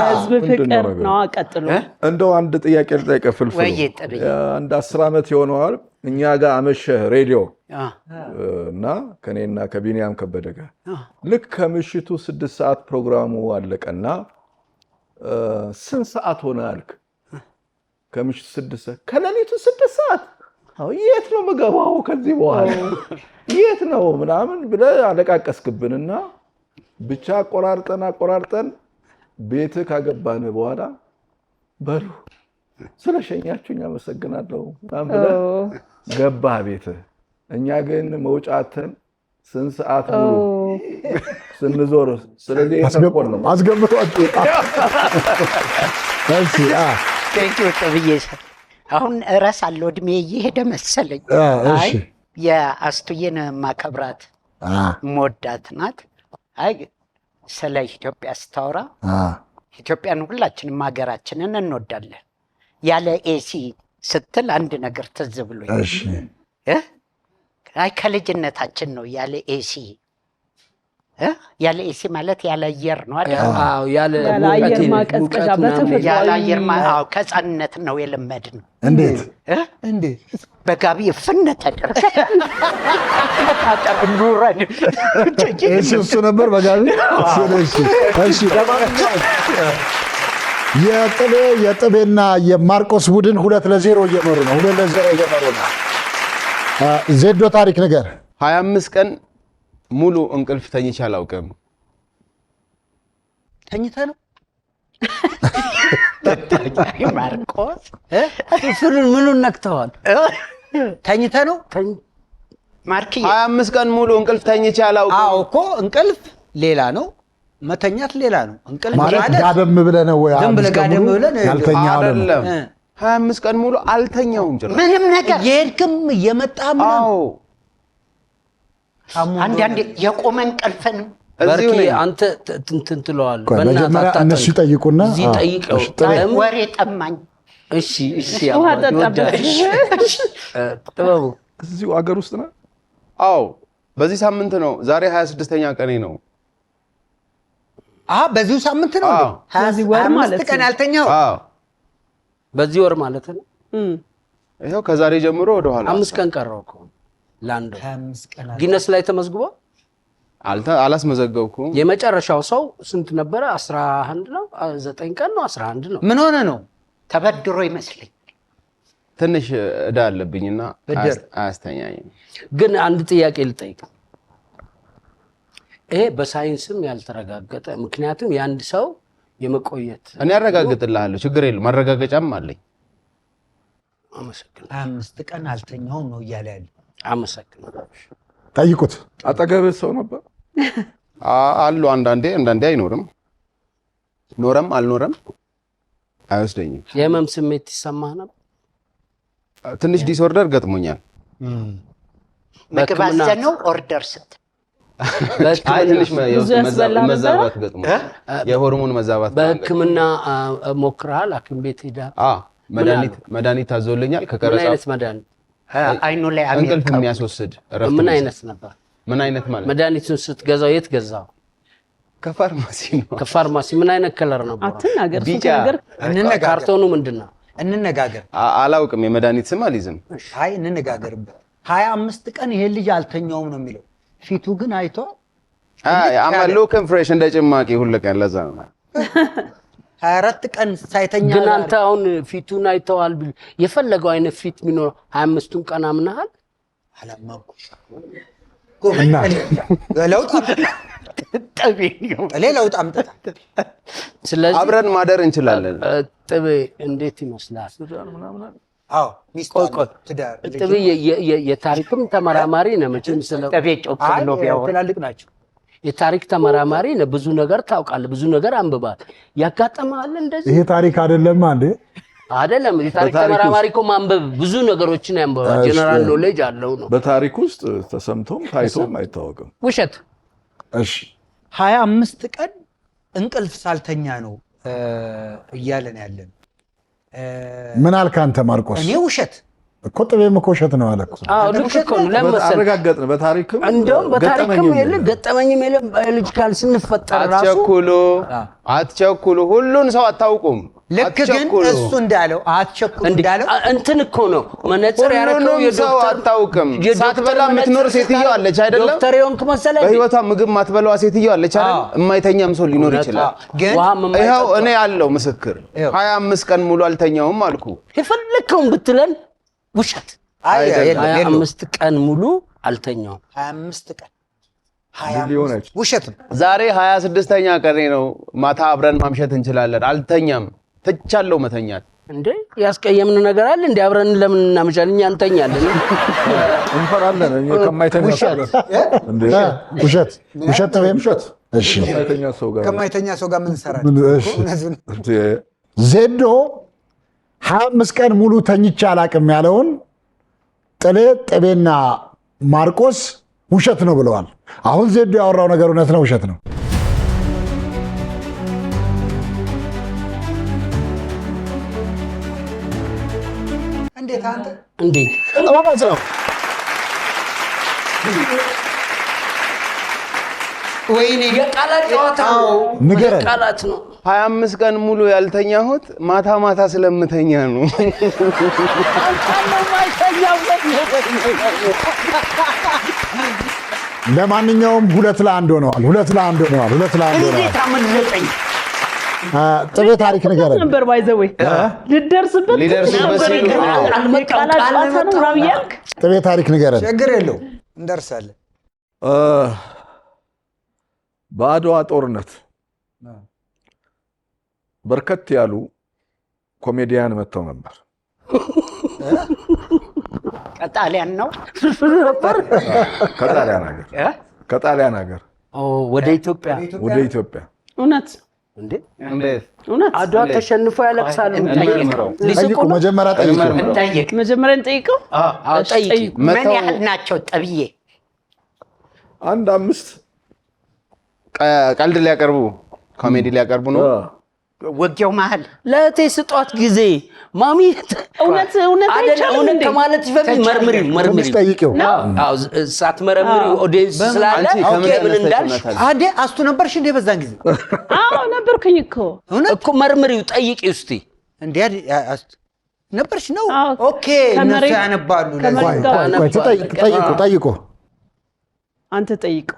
ህዝብ ፍቅር ነው። ቀጥሎ እንደው አንድ ጥያቄ ልጠይቅ ፍልፍል። አንድ 10 ዓመት የሆነዋል እኛ ጋር አመሸ ሬዲዮ እና ከኔና ከቢኒያም ከበደ ጋር ልክ ከምሽቱ 6 ሰዓት ፕሮግራሙ አለቀና ስንት ሰዓት ሆነ አልክ? ከምሽቱ 6 ሰዓት ከሌሊቱ 6 ሰዓት የት ነው መገባው? ከዚህ በኋላ የት ነው ምናምን ብለህ አለቃቀስክብንና ብቻ አቆራርጠን ቤት ካገባን በኋላ በሉ ስለሸኛችሁኝ አመሰግናለሁ ምናምን ብለህ ገባህ ቤት። እኛ ግን መውጫተን ስንት ሰዓት ሙሉ ስንዞር ስለዚህ ያስገባው ነው አስገብቷችሁ እሺ ጥብዬ አሁን እረሳለሁ። እድሜ እየሄደ መሰለኝ። አይ የአስቱዬን ማከብራት ሞዳት ናት። አይ ስለ ኢትዮጵያ ስታወራ ኢትዮጵያን ሁላችንም ሀገራችንን እንወዳለን። ያለ ኤሲ ስትል አንድ ነገር ትዝ ብሎኝ፣ አይ ከልጅነታችን ነው ያለ ኤሲ ያለ ኤሲ ማለት ያለ አየር ነው አይደል? አዎ ያለ አየር ማቀዝቀዣ በተፈጥሮ ያለ አየር አዎ ከጻንነት ነው የለመድነው። እንዴት በጋቢ ፍነ ተደረገ ኑረን እሱ ነበር በጋቢ እሺ። የጥቤና የማርቆስ ቡድን 2-0 እየመሩ ነው። 2-0 እየመሩ ነው። ዜዶ ታሪክ ነገር 25 ቀን ሙሉ እንቅልፍ ተኝቼ አላውቅም። ተኝተህ ነው ማርቆስ ምኑን ነክተዋል? ተኝተህ ነው ማርኪ 25 ቀን ሙሉ እንቅልፍ ተኝቼ አላውቅም። አዎ እኮ እንቅልፍ ሌላ ነው፣ መተኛት ሌላ ነው። እንቅልፍ ማለት ጋደም ብለህ ነው ወይ? ዝም ብለህ ጋደም ብለህ ነው ያልተኛ አይደለም። 25 ቀን ሙሉ አልተኛውም ጭራሽ ምንም ነገር የሄድክም እየመጣህም ነው። አዎ አንዳንዴ የቆመ እንቅልፍንም በርኪ አንተ እንትን ትለዋለህ። መጀመሪያ እነሱ ይጠይቁና እዚህ ጠይቀው ወሬ ጠማኝ። እሺ ጥበቡ እዚሁ አገር ውስጥ ነው። አዎ በዚህ ሳምንት ነው። ዛሬ 26ኛ ቀኔ ነው። በዚሁ ሳምንት ነው። 25 ቀን ያልተኛው በዚህ ወር ማለት ነው። ይሄው ከዛሬ ጀምሮ ወደ ኋላ 5 ቀን ቀረው እኮ ላንዶ ጊነስ ላይ ተመዝግቧል። አላስመዘገብኩም። የመጨረሻው ሰው ስንት ነበረ? 11 ነው 9 ቀን ነው 11 ነው። ምን ሆነ ነው? ተበድሮ ይመስለኝ ትንሽ እዳ አለብኝና አያስተኛኝም። ግን አንድ ጥያቄ ልጠይቅ። ይሄ በሳይንስም ያልተረጋገጠ ምክንያቱም የአንድ ሰው የመቆየት እኔ አረጋግጥልሃለሁ፣ ችግር የለም፣ ማረጋገጫም አለኝ። አመሰግናለሁ። 25 ቀን አልተኛውም ነው እያለ ያለ። አመሰግናለሁ። ጠይቁት። አጠገብህ ሰው ነበር? አሉ። አንዳንዴ አይኖርም። ኖረም አልኖረም አይወስደኝም። የህመም ስሜት ይሰማህ ነበር? ትንሽ ዲስኦርደር ገጥሞኛል። ምግብ አዘነው ኦርደር ስትል ትንሽ መዛባት ገጥሞኛል። የሆርሞን መዛባት። በህክምና ሞክረሃል? ሐኪም ቤት ሄደሃል? መድኃኒት ታዞልኛል። ምን አይነት መድኃኒት? አይኑ ላይ እንቅልፍ የሚያስወስድ ምን አይነት ነበር? ምን አይነት ማለት? መድኃኒቱን ስትገዛው የት ገዛው? ከፋርማሲ ነው። ከፋርማሲ። ምን አይነት ከለር ነበር? አትናገር። ቢጫ። ካርቶኑ ምንድነው? እንነጋገር። አላውቅም፣ የመድኃኒት ስም አልይዝም። አይ እንነጋገርበት። 25 ቀን ይሄ ልጅ አልተኛውም ነው የሚለው። ፊቱ ግን አይቶ ሉክም ፍሬሽ እንደ ጭማቂ ሁሉ ቀን። ለዛ ነው 24 ቀን ሳይተኛ ግን አንተ አሁን ፊቱን አይተዋል ብል የፈለገው አይነት ፊት ሚኖር 25ቱን ቀን አምናሃል አላማኩ እና ለውጥ ለውጥ አምጥታ ስለዚህ አብረን ማደር እንችላለን። ጥቤ እንዴት ይመስላል? አዎ ሚስት ትዳር ጥቤ የታሪክም ተመራማሪ ነህ መቼም ስለ ጥቤ ጮክ ብሎ ቢያወራ ትላልቅ ናቸው። የታሪክ ተመራማሪ ነህ፣ ብዙ ነገር ታውቃለህ፣ ብዙ ነገር አንብባል። ያጋጠመሃል እንደዚህ? ይሄ ታሪክ አይደለም አንዴ አይደለም። የታሪክ ተመራማሪ እኮ ማንበብ ብዙ ነገሮችን ያንብባል። ጀነራል ኖሌጅ አለው ነው። በታሪክ ውስጥ ተሰምቶም ታይቶም አይታወቅም። ውሸት። እሺ 25 ቀን እንቅልፍ ሳልተኛ ነው እያለን ያለን። ምን አልክ አንተ ማርቆስ? እኔ ውሸት እኮ ጥቤም እኮ ውሸት ነው አለ እኮ። አዎ ልክ እኮ ነው። ለምሳሌ አረጋገጥን። በታሪክም እንደውም በታሪክም የለም ገጠመኝም የለም። ባዮሎጂካል ስንፈጠር ራሱ አትቸኩሉ፣ ሁሉን ሰው አታውቁም። ልክ ግን እሱ እንዳለው አትቸኩሉ እንዳለው እንትን እኮ ነው መነጽር ያረከው ሰው አታውቅም። ሳትበላ የምትኖር ሴትዮ አለች አይደለም? ዶክተር የሆንክ መሰለህ? በህይወቷ ምግብ ማትበላዋ ሴትዮ አለች አይደል? የማይተኛም ሰው ሊኖር ይችላል። ግን ይኸው እኔ ያለው ምስክር 25 ቀን ሙሉ አልተኛውም አልኩ። የፈለከውን ብትለን ውሸት። 25 ቀን ሙሉ አልተኛውም። 25 ቀን ሊሆነች ውሸት ነው። ዛሬ 26ኛ ቀኔ ነው። ማታ አብረን ማምሸት እንችላለን። አልተኛም፣ ትቻለሁ መተኛት። እንዴ ያስቀየምን ነገር አለ እንዴ? አብረን ለምን እናመሻለን? እኛ እንተኛለን። እንፈራለን። እኛ ከማይተኛ ሰው ጋር እንዴ ውሸት ጥቤም ውሸት። እሺ ከማይተኛ ሰው ጋር ምን እንሰራለን? ዜዶ 25 ቀን ሙሉ ተኝቼ አላቅም ያለውን ጥቤና ማርቆስ ውሸት ነው ብለዋል። አሁን ዜዶ ያወራው ነገር እውነት ነው ውሸት ነው? እንዴት አንተ እንዴት እውነት ነው? ወይኔ የቃላት ጨዋታ ነው። ንገረን። ቃላት ነው። 25 ቀን ሙሉ ያልተኛሁት ማታ ማታ ስለምተኛ ነው። ለማንኛውም 2-1 ሆነዋል። 2-1 ሆነዋል። 2-1 እንዴት አመለጠኝ? ጥቤ ታሪክ ንገረን ነበር ባይዘው ልደርስበት ሲሉ ቃላት ጨዋታ ነው ምናምን እያልክ ጥቤ ታሪክ ንገረን። ችግር የለው እንደርሳለን። በአድዋ ጦርነት በርከት ያሉ ኮሜዲያን መጥተው ነበር። ከጣሊያን ነው ከጣሊያን ሀገር ወደ ኢትዮጵያ እውነት እንዴ? እንዴት እውነት አድዋ ተሸንፎ ያለቅሳሉ። ጠይቁ፣ መጀመሪያ ጠይቁ። መጀመሪያ እንጠይቀው። ጠይቂ። ምን ያህል ናቸው ጠብዬ? 5 ቀልድ ሊያቀርቡ ኮሜዲ ሊያቀርቡ ነው። ወጊያው መሀል ለእቴ ስጧት ጊዜ ማሚ እውነት አይደለም። እውነት ከማለት ይፈብኝ መርምሪ ጠይቂው። አዎ ሳትመረምሪ ኦዲየንስ ስላለ ምን እንዳልሽ አዴ አስቱ ነበርሽ እንዴ በዛን ጊዜ? አዎ ነበርኩኝ እኮ እኮ መርምሪው ጠይቂ እስቲ እንዴ አስቱ ነበርሽ ነው? ኦኬ እነሱ ያነባሉ። ጠይቁ። አንተ ጠይቅ።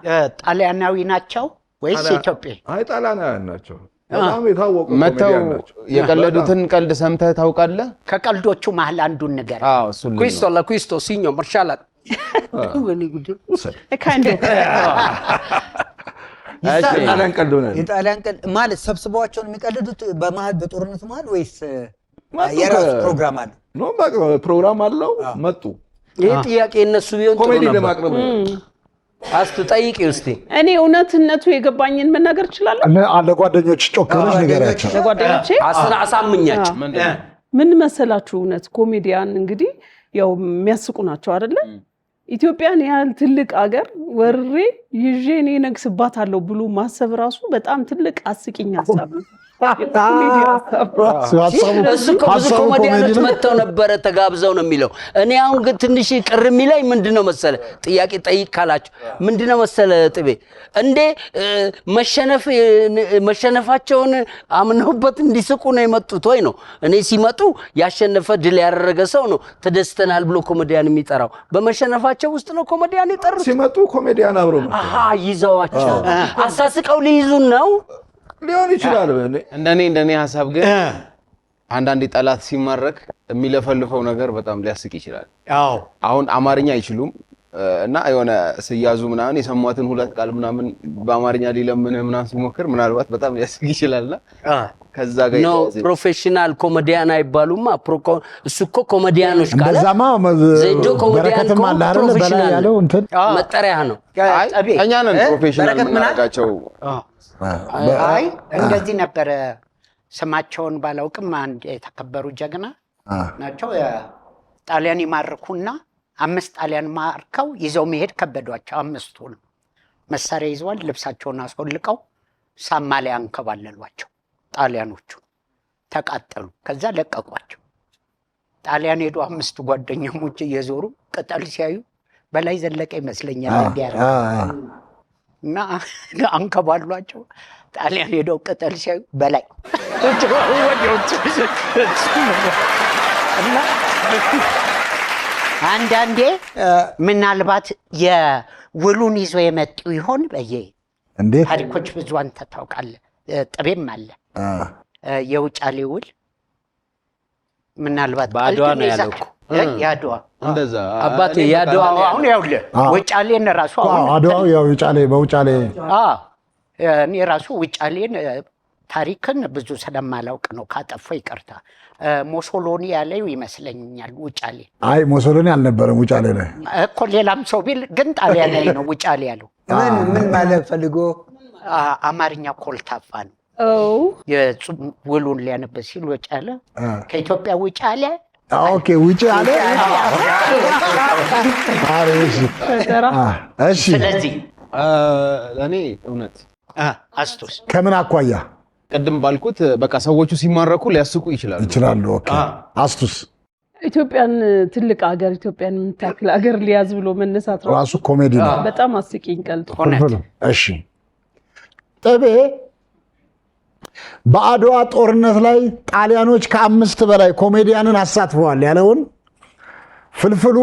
ጣሊያናዊ ናቸው ወይስ ኢትዮጵያ? አይ ጣሊያናውያን ናቸው። በጣም የታወቁ መተው ኮሜዲያን ናቸው። የቀለዱትን ቀልድ ሰምተህ ታውቃለህ? ከቀልዶቹ መሀል አንዱን ነገር አዎ እሱ ኩስቶ ሲኞ ማርሻላት ወኒ ጉድ ካንዶ የጣሊያን ቀልድ ሆነ። የጣሊያን ቀልድ ማለት ሰብስበዋቸውን የሚቀልዱት በመሀል በጦርነቱ መሀል ወይስ የራሱ ፕሮግራም አለ? ነው በቃ ፕሮግራም አለው። መጡ። ይሄ ጥያቄ እነሱ ቢሆን ኮሜዲ ለማቅረብ አስቱ ጠይቂ እስቲ። እኔ እውነትነቱ የገባኝን መናገር እችላለሁ። ለጓደኞች ጮክ ብለሽ ንገሪያቸው። ለጓደኞቼ አሳምኛቸው። ምን መሰላችሁ? እውነት ኮሜዲያን እንግዲህ ያው የሚያስቁ ናቸው አይደለ? ኢትዮጵያን ያህል ትልቅ አገር ወሬ ይዤ እኔ ነግስባታለሁ ብሎ ማሰብ ራሱ በጣም ትልቅ አስቂኝ ሀሳብ ነው። እሱ ብዙ ኮሜዲያኖች መጥተው ነበረ ተጋብዘው ነው የሚለው። እኔ አሁን ግን ትንሽ ቅር የሚለኝ ምንድነው መሰለ፣ ጥያቄ ጠይቅ ካላችሁ ምንድነው መሰለ ጥቤ እንዴ መሸነፋቸውን አምነውበት እንዲስቁ ነው የመጡት ወይ ነው? እኔ ሲመጡ ያሸነፈ ድል ያደረገ ሰው ነው ተደስተናል ብሎ ኮሜዲያን የሚጠራው። በመሸነፋቸው ውስጥ ነው ኮሜዲያን የጠሩት። ሲመጡ ኮሜዲያን አብሮ ይዘዋቸው አሳስቀው ሊይዙን ነው። ሊሆን ይችላል። እንደኔ ሀሳብ ግን አንዳንዴ ጠላት ሲማረክ የሚለፈልፈው ነገር በጣም ሊያስቅ ይችላል። አዎ አሁን አማርኛ አይችሉም እና የሆነ ሲያዙ ምናምን የሰሟትን ሁለት ቃል ምናምን በአማርኛ ሊለምንህ ምናምን ሲሞክር ምናልባት በጣም ሊያስቅ ይችላልና ከዛ ጋር ነው ፕሮፌሽናል ኮሜዲያን አይባሉማ። እሱ እኮ ኮሜዲያኖች ካለ እንደዛማ ዜዶ ኮሜዲያን በረከትም አለ አይደል? በላይ ያለው እንትን መጠሪያ ነው። እኛ ነን ፕሮፌሽናል የምናደርጋቸው። አይ እንደዚህ ነበረ። ስማቸውን ባላውቅም አንድ የተከበሩ ጀግና ናቸው። ጣሊያን ይማርኩና 5 ጣሊያን ማርከው ይዘው መሄድ ከበዷቸው። 5ቱን መሳሪያ ይዘዋል። ልብሳቸውን አስወልቀው ሳማ ላይ አንከባለሏቸው። ጣሊያኖቹ ተቃጠሉ። ከዛ ለቀቋቸው። ጣሊያን ሄዱ። 5 ጓደኛሞች እየዞሩ ቅጠል ሲያዩ በላይ ዘለቀ ይመስለኛል እንዲያረ እና አንከባሏቸው። ጣሊያን ሄደው ቅጠል ሲያዩ በላይ እና አንዳንዴ ምናልባት የውሉን ይዞ የመጡ ይሆን በየ እንዴት ታሪኮች ብዙ አንተ ታውቃለህ። ጥቤም አለ የውጫሌ ውል ምናልባት በአድዋ ነው ያለው እኮ ያድዋ እንደዛ አባቴ ያድዋ አሁን ያውልህ ውጫሌን ራሱ አሁን አድዋው ያው ውጫሌ በውጫሌ እኔ ራሱ ውጫሌን ታሪክን ብዙ ስለማላውቅ ነው። ካጠፋው ይቅርታ። ሞሶሎኒ ያለው ይመስለኛል ውጫሌ። አይ ሞሶሎኒ አልነበረም ውጫሌ ላይ እኮ ሌላም ሰው ቢል ግን ጣሊያን ላይ ነው ውጫሌ ያለው። ምን ማለት ፈልጎ አማርኛ ኮልታፋ ነው። ውሉን ሊያነብ ሲል ውጫሌ ከኢትዮጵያ ውጫሌ ኦኬ ውጫሌ አሬሽ እሺ። ስለዚህ ለኔ እውነት አስቶስ ከምን አኳያ ቀደም ባልኩት በቃ ሰዎቹ ሲማረኩ ሊያስቁ ይችላሉ። ኦኬ አስቱስ ኢትዮጵያን ትልቅ ሀገር ኢትዮጵያን የምታክል ሀገር ሊያዝ ብሎ መነሳት ራሱ ኮሜዲ ነው። በጣም አስቂኝ ቀልጥ። እሺ ጥቤ በአድዋ ጦርነት ላይ ጣሊያኖች ከ5 በላይ ኮሜዲያንን አሳትፈዋል ያለውን ፍልፍሉ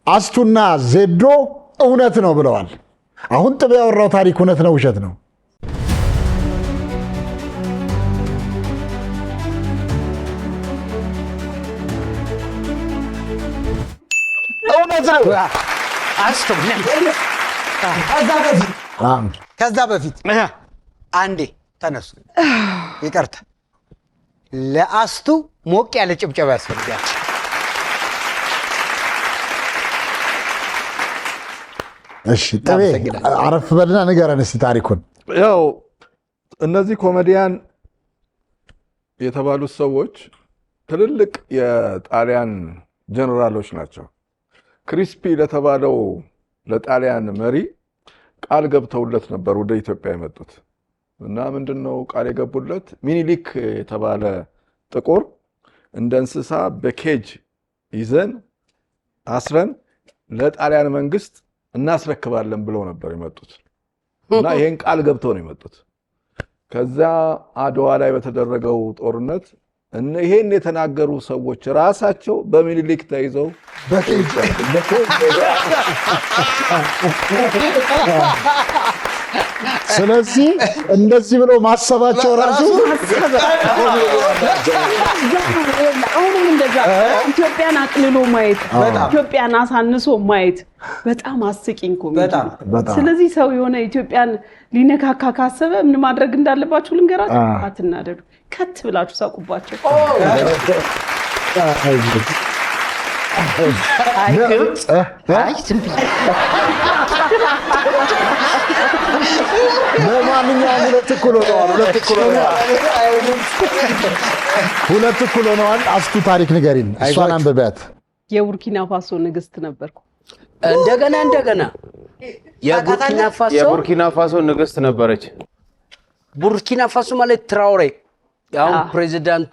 አስቱና ዜዶ እውነት ነው ብለዋል። አሁን ጥቤ ያወራው ታሪክ እውነት ነው ውሸት ነው? እውነት ነው። አስቱ ከዛ በፊት አንዴ ተነሱ። ይቅርታ ለአስቱ ሞቅ ያለ ጭብጨባ ያስፈልጋል። እሺ ጥቤ አረፍ በልና ንገረን እስቲ ታሪኩን። ያው እነዚህ ኮሜዲያን የተባሉት ሰዎች ትልልቅ የጣሊያን ጀነራሎች ናቸው። ክሪስፒ ለተባለው ለጣሊያን መሪ ቃል ገብተውለት ነበር ወደ ኢትዮጵያ የመጡት እና ምንድነው ቃል የገቡለት? ሚኒሊክ የተባለ ጥቁር እንደ እንስሳ በኬጅ ይዘን አስረን ለጣሊያን መንግስት እናስረክባለን ብለው ነበር የመጡት እና ይሄን ቃል ገብተው ነው የመጡት። ከዛ አድዋ ላይ በተደረገው ጦርነት ይሄን የተናገሩ ሰዎች ራሳቸው በሚኒሊክ ተይዘው ስለዚህ እንደዚህ ብሎ ማሰባቸው ራሱ አሁንም እንደዛ ኢትዮጵያን አቅልሎ ማየት፣ ኢትዮጵያን አሳንሶ ማየት በጣም አስቂኝ ኮሜዲ። ስለዚህ ሰው የሆነ ኢትዮጵያን ሊነካካ ካሰበ ምን ማድረግ እንዳለባችሁ ልንገራችሁ። አትናደዱ፣ ከት ብላችሁ ሳቁባቸው። ለማንኛውም ሁለት እኩል ሆነዋል። አስቱ ታሪክ ንገሪን፣ እሷን አንብቢያት። የቡርኪና ፋሶ ንግስት ነበርኩ። እንደገና የቡርኪና ፋሶ ንግስት ነበረች። ቡርኪና ፋሶ ማለት ትራውሬ አሁን ፕሬዚዳንት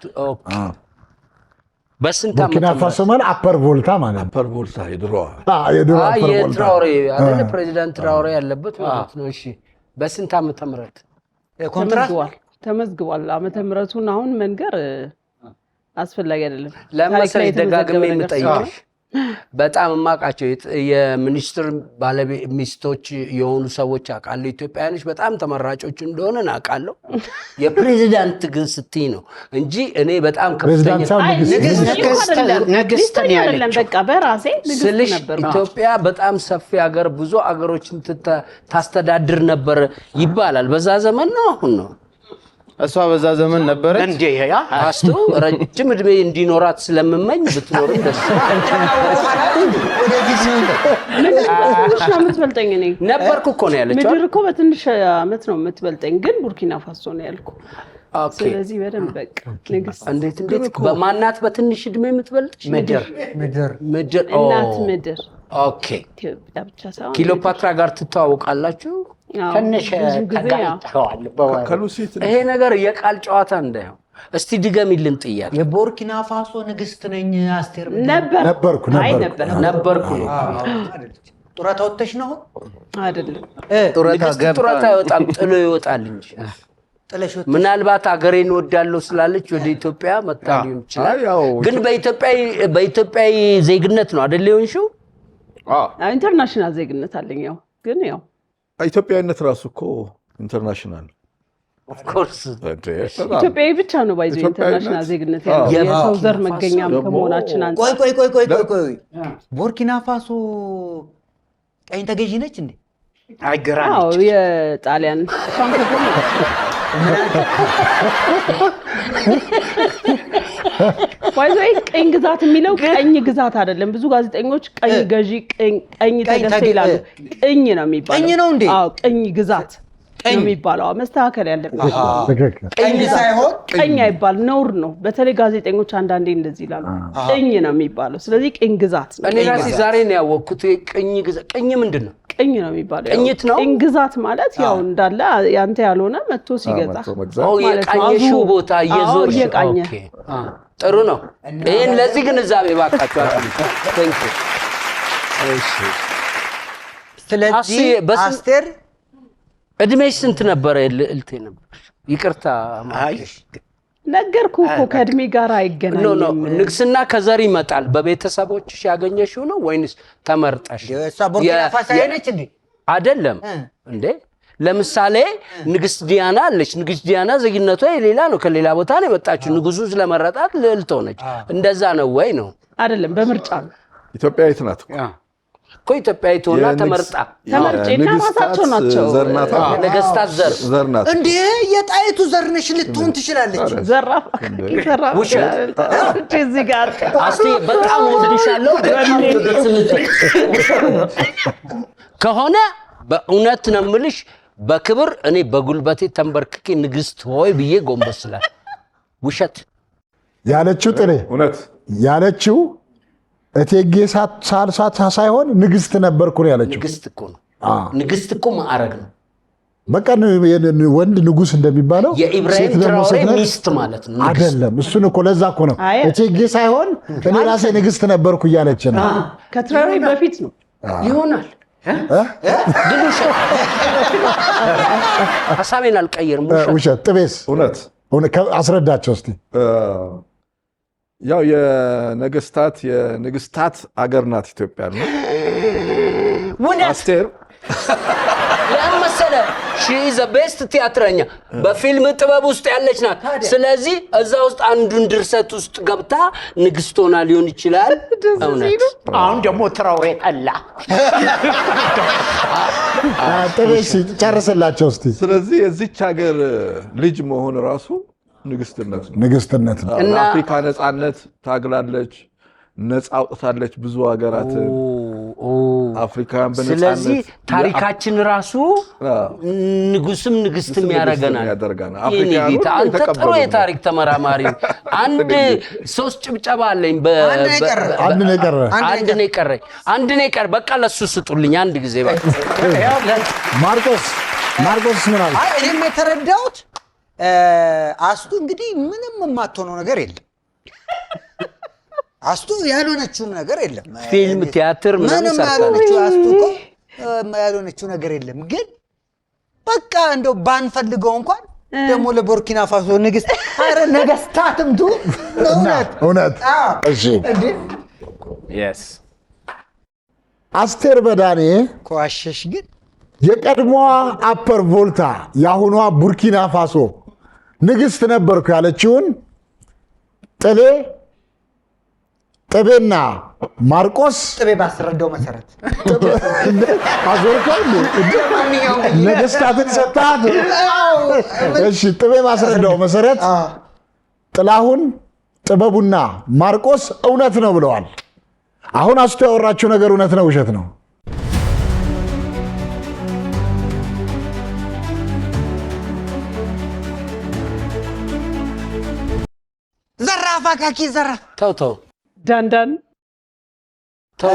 በስንት ዓመት ቡርኪና ፋሶ ማለት አፐር ቮልታ ማለት አፐር ቮልታ የድሮ የትራውሬ አይደለ? ፕሬዚዳንት ትራውሬ ያለበት ማለት ነው። እሺ በስንት ዓመተ ምህረት ተመዝግቧል? ዓመተ ምህረቱን አሁን መንገር አስፈላጊ አይደለም። ለምሳሌ ደጋግሜ የምጠይቅሽ በጣም የማውቃቸው የሚኒስትር ባለቤት ሚስቶች የሆኑ ሰዎች አውቃለሁ። ኢትዮጵያውያኖች በጣም ተመራጮች እንደሆነ አውቃለሁ። የፕሬዚዳንት ግን ስትይ ነው እንጂ እኔ በጣም ከፍተኛ ንግስት ነው ያለችው። በቃ በራሴ ንግስት ነበር። ኢትዮጵያ በጣም ሰፊ ሀገር ብዙ ሀገሮችን ታስተዳድር ነበር ይባላል። በዛ ዘመን ነው አሁን ነው? እሷ በዛ ዘመን ነበረች እንዴ? ያ አስቱ ረጅም እድሜ እንዲኖራት ስለምመኝ ብትኖርም ደስ ትንሽ ነው የምትበልጠኝ። እኔ ነበርኩ እኮ ነው ያለችው። ምድር እኮ በትንሽ ዓመት ነው የምትበልጠኝ፣ ግን ቡርኪና ፋሶ ነው ያልኩ። ስለዚህ በደንብ በቃ ንግስት። እንዴት በማናት በትንሽ እድሜ የምትበልጥሽ? ምድር እናት ምድር። ኦኬ። ኢትዮጵያ ብቻ ሳይሆን ክሊዮፓትራ ጋር ትተዋወቃላችሁ? ትንሽ ተጋጭተዋል። ይሄ ነገር የቃል ጨዋታ እንዳይሆን እስቲ ድገሚልን ጥያቄ። የቡርኪና ፋሶ ንግስት ነኝ አስቴር ነበርኩ። ጡረታ ወጥተሽ ነው አይደለም? ጡረታ ይወጣል፣ ጥሎ ይወጣል እንጂ ምናልባት አገሬን ወዳለው ስላለች ወደ ኢትዮጵያ መጣ ሊሆን ይችላል። ግን በኢትዮጵያዊ ዜግነት ነው አይደል የሆንሽው? ኢንተርናሽናል ዜግነት አለኝ። ያው ግን ያው ኢትዮጵያዊነት ራሱ እኮ ኢንተርናሽናል ኦፍ ኮርስ ኢትዮጵያዊ ብቻ ነው ባይዞ ኢንተርናሽናል ዜግነት ያለው የሰው ዘር መገኛም ከመሆናችን አንፃር። ቆይ ቡርኪና ፋሶ ቀኝ ተገዢ ነች እንዴ? አዎ የጣሊያን ባይዞ ቀኝ ግዛት የሚለው ቀኝ ግዛት አይደለም። ብዙ ጋዜጠኞች ቀኝ ገዢ ቀኝ ተገዝቶ ይላሉ። ቀኝ ነው የሚባለው። ቀኝ ነው እንዴ? አዎ ቀኝ ግዛት ነው የሚባለው። መስተካከል ያለበት ቀኝ ሳይሆን ቀኝ አይባል፣ ነውር ነው። በተለይ ጋዜጠኞች አንዳንዴ እንደዚህ ይላሉ። ቀኝ ነው የሚባለው። ስለዚህ ቀኝ ግዛት ነው። እኔ ራሴ ዛሬ ነው ያወቅኩት ቀኝ ግዛት። ቀኝ ምንድን ነው? ቀኝ ነው የሚባለው። ቀኝት ነው። ቀኝ ግዛት ማለት ያው እንዳለ ያንተ ያልሆነ መጥቶ ሲገዛ የቃኘሽው ቦታ እየዞርሽ። ኦኬ ጥሩ ነው። ይሄን ለዚህ ግንዛቤ ባካችሁ አጣም። ታንክ ዩ። እሺ ስለዚህ አስቴር እድሜሽ ስንት ነበር? እልቴ ነበር። ይቅርታ ነገርኩ እኮ ከእድሜ ጋር አይገናኝም። ኖ ንግስና ከዘር ይመጣል። በቤተሰቦችሽ ያገኘሽው ነው ወይንስ ተመርጠሽ? እሷ ቡርኪና ፋሶ ነች እንዴ? አይደለም እንዴ። ለምሳሌ ንግስት ዲያና አለች። ንግስት ዲያና ዜግነቷ የሌላ ነው፣ ከሌላ ቦታ ነው የመጣችው። ንጉሱ ስለመረጣት ልዕልት ሆነች። እንደዛ ነው ወይ? ነው አይደለም? በምርጫ ነው። ኢትዮጵያዊት ናት እኮ ኢትዮጵያዊት ሆና ተመርጣ ተመርጬና ራሳቸው ናቸው ነገስታት ዘር ናት እንዴ? የጣይቱ ዘር ነሽ ልትሆን ትችላለች። ዘራፍ እዚህ ጋር አስቲ በጣም ወድሻለሁ ከሆነ በእውነት ነው የምልሽ። በክብር እኔ በጉልበቴ ተንበርክኬ ንግስት ሆይ ብዬ ጎንበስላል። ውሸት ያለችው ጥሬ እውነት ያለችው እቴጌ ሳልሳት ሳይሆን ንግስት ነበርኩ ነው ያለችው። ንግስት እኮ ነው። ንግስት እኮ ማዕረግ ነው። በቃ ወንድ ንጉስ እንደሚባለው የኢብራሂም ትራኦሬ ሚስት ማለት ነው። አይደለም? እሱን እኮ ለዛ እኮ ነው እቴጌ ሳይሆን እኔ ራሴ ንግስት ነበርኩ እያለች ነው። ከትራኦሬ በፊት ነው ይሆናል። ሀሳቤን አልቀየርም። ውሸት ጥቤስ እውነት አስረዳቸው እስቲ። ያው የንግስታት አገር ናት ኢትዮጵያ ነው። አስቴር ለምሳሌ ሺ ኢዝ ዘ ቤስት ቲያትረኛ በፊልም ጥበብ ውስጥ ያለች ናት። ስለዚህ እዛ ውስጥ አንዱን ድርሰት ውስጥ ገብታ ንግስት ሆና ሊሆን ይችላል። እውነት አሁን ደግሞ ትራኦሬ ጠላ ጥቤስ ጨርስላቸው እስቲ። ስለዚህ የዚች ሀገር ልጅ መሆን ራሱ ንግስትነት ነው። ለአፍሪካ ነፃነት ታግላለች፣ ነፃ አውጥታለች ብዙ ሀገራትን አፍሪካን በነፃነት። ስለዚህ ታሪካችን ራሱ ንጉስም ንግስትም ያደርገናል። አንተ ጥሩ የታሪክ ተመራማሪ። አንድ ሶስት ጭብጨባ አለኝ። አንድ ነው የቀረኝ። በቃ ለሱ ስጡልኝ አንድ ጊዜ። ማርቆስ ምን አለ? እኔም የተረዳሁት አስቱ እንግዲህ ምንም የማትሆነው ነገር የለም። አስቱ ያልሆነችው ነገር የለም። ፊልም፣ ቲያትር ምንም ያልሆነችው አስቱ እኮ ያልሆነችው ነገር የለም። ግን በቃ እንደው ባንፈልገው እንኳን ደግሞ ለቡርኪና ፋሶ ንግስት አረ ነገስታትም ቱ እውነት እሺ አስቴር በዳኔ ከዋሸሽ ግን የቀድሞዋ አፐር ቮልታ የአሁኗ ቡርኪና ፋሶ ንግስት ነበርኩ ያለችውን ጥቤና ማርቆስ ጥቤ ባስረዳው መሰረት አዞርከው ነገስታትን ሰጣት። እሺ ጥቤ ባስረዳው መሰረት ጥላሁን ጥበቡና ማርቆስ እውነት ነው ብለዋል። አሁን አስቶ ያወራችው ነገር እውነት ነው ውሸት ነው? ዘራፍ አካኪ ዘራፍ ተው ዳንዳን ተው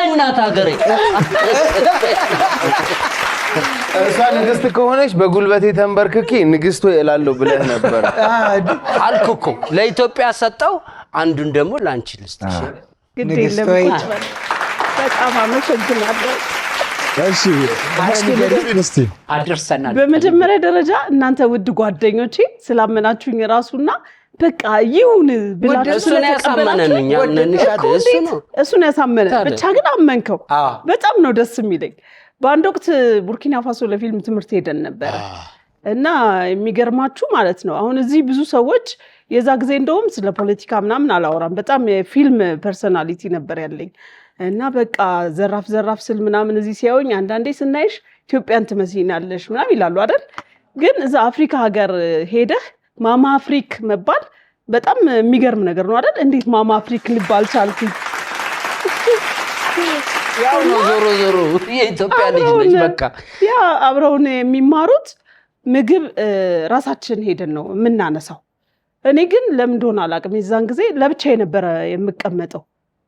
እናት ሀገሬ እሷ ንግስት ከሆነች በጉልበቴ ተንበርክኬ ንግስቶ እላለሁ ብለህ ነበር አልኩ እኮ። ለኢትዮጵያ ሰጠው፣ አንዱን ደግሞ ላንቺ ልስጥሽ። ግድ የለም ቁጭ በል። በጣም አመሰግናለሁ። እስቲ አድርሰናል። በመጀመሪያ ደረጃ እናንተ ውድ ጓደኞቼ ስላመናችሁኝ ራሱና በቃ ይሁን ብላችሁ እሱን ያሳመነን እኛ ነንሻደ እሱን ያሳመነ ብቻ ግን አመንከው። በጣም ነው ደስ የሚለኝ። በአንድ ወቅት ቡርኪና ፋሶ ለፊልም ትምህርት ሄደን ነበረ እና የሚገርማችሁ ማለት ነው አሁን እዚህ ብዙ ሰዎች የዛ ጊዜ እንደውም ስለ ፖለቲካ ምናምን አላወራም። በጣም የፊልም ፐርሰናሊቲ ነበር ያለኝ እና በቃ ዘራፍ ስል ምናምን እዚህ ሲያዩኝ አንዳንዴ ስናይሽ ኢትዮጵያን ትመስይናለሽ ምናምን ይላሉ አይደል? ግን እዛ አፍሪካ ሀገር ሄደህ ማማ አፍሪክ መባል በጣም የሚገርም ነገር ነው አይደል? እንዴት ማማ አፍሪክ ልባል ቻልኩኝ? ያው ነው ዞሮ የኢትዮጵያ ልጅ ነች። በቃ ያ አብረውን የሚማሩት ምግብ ራሳችን ሄደን ነው የምናነሳው። እኔ ግን ለምን እንደሆነ አላውቅም የዛን ጊዜ ለብቻዬ ነበረ የምቀመጠው።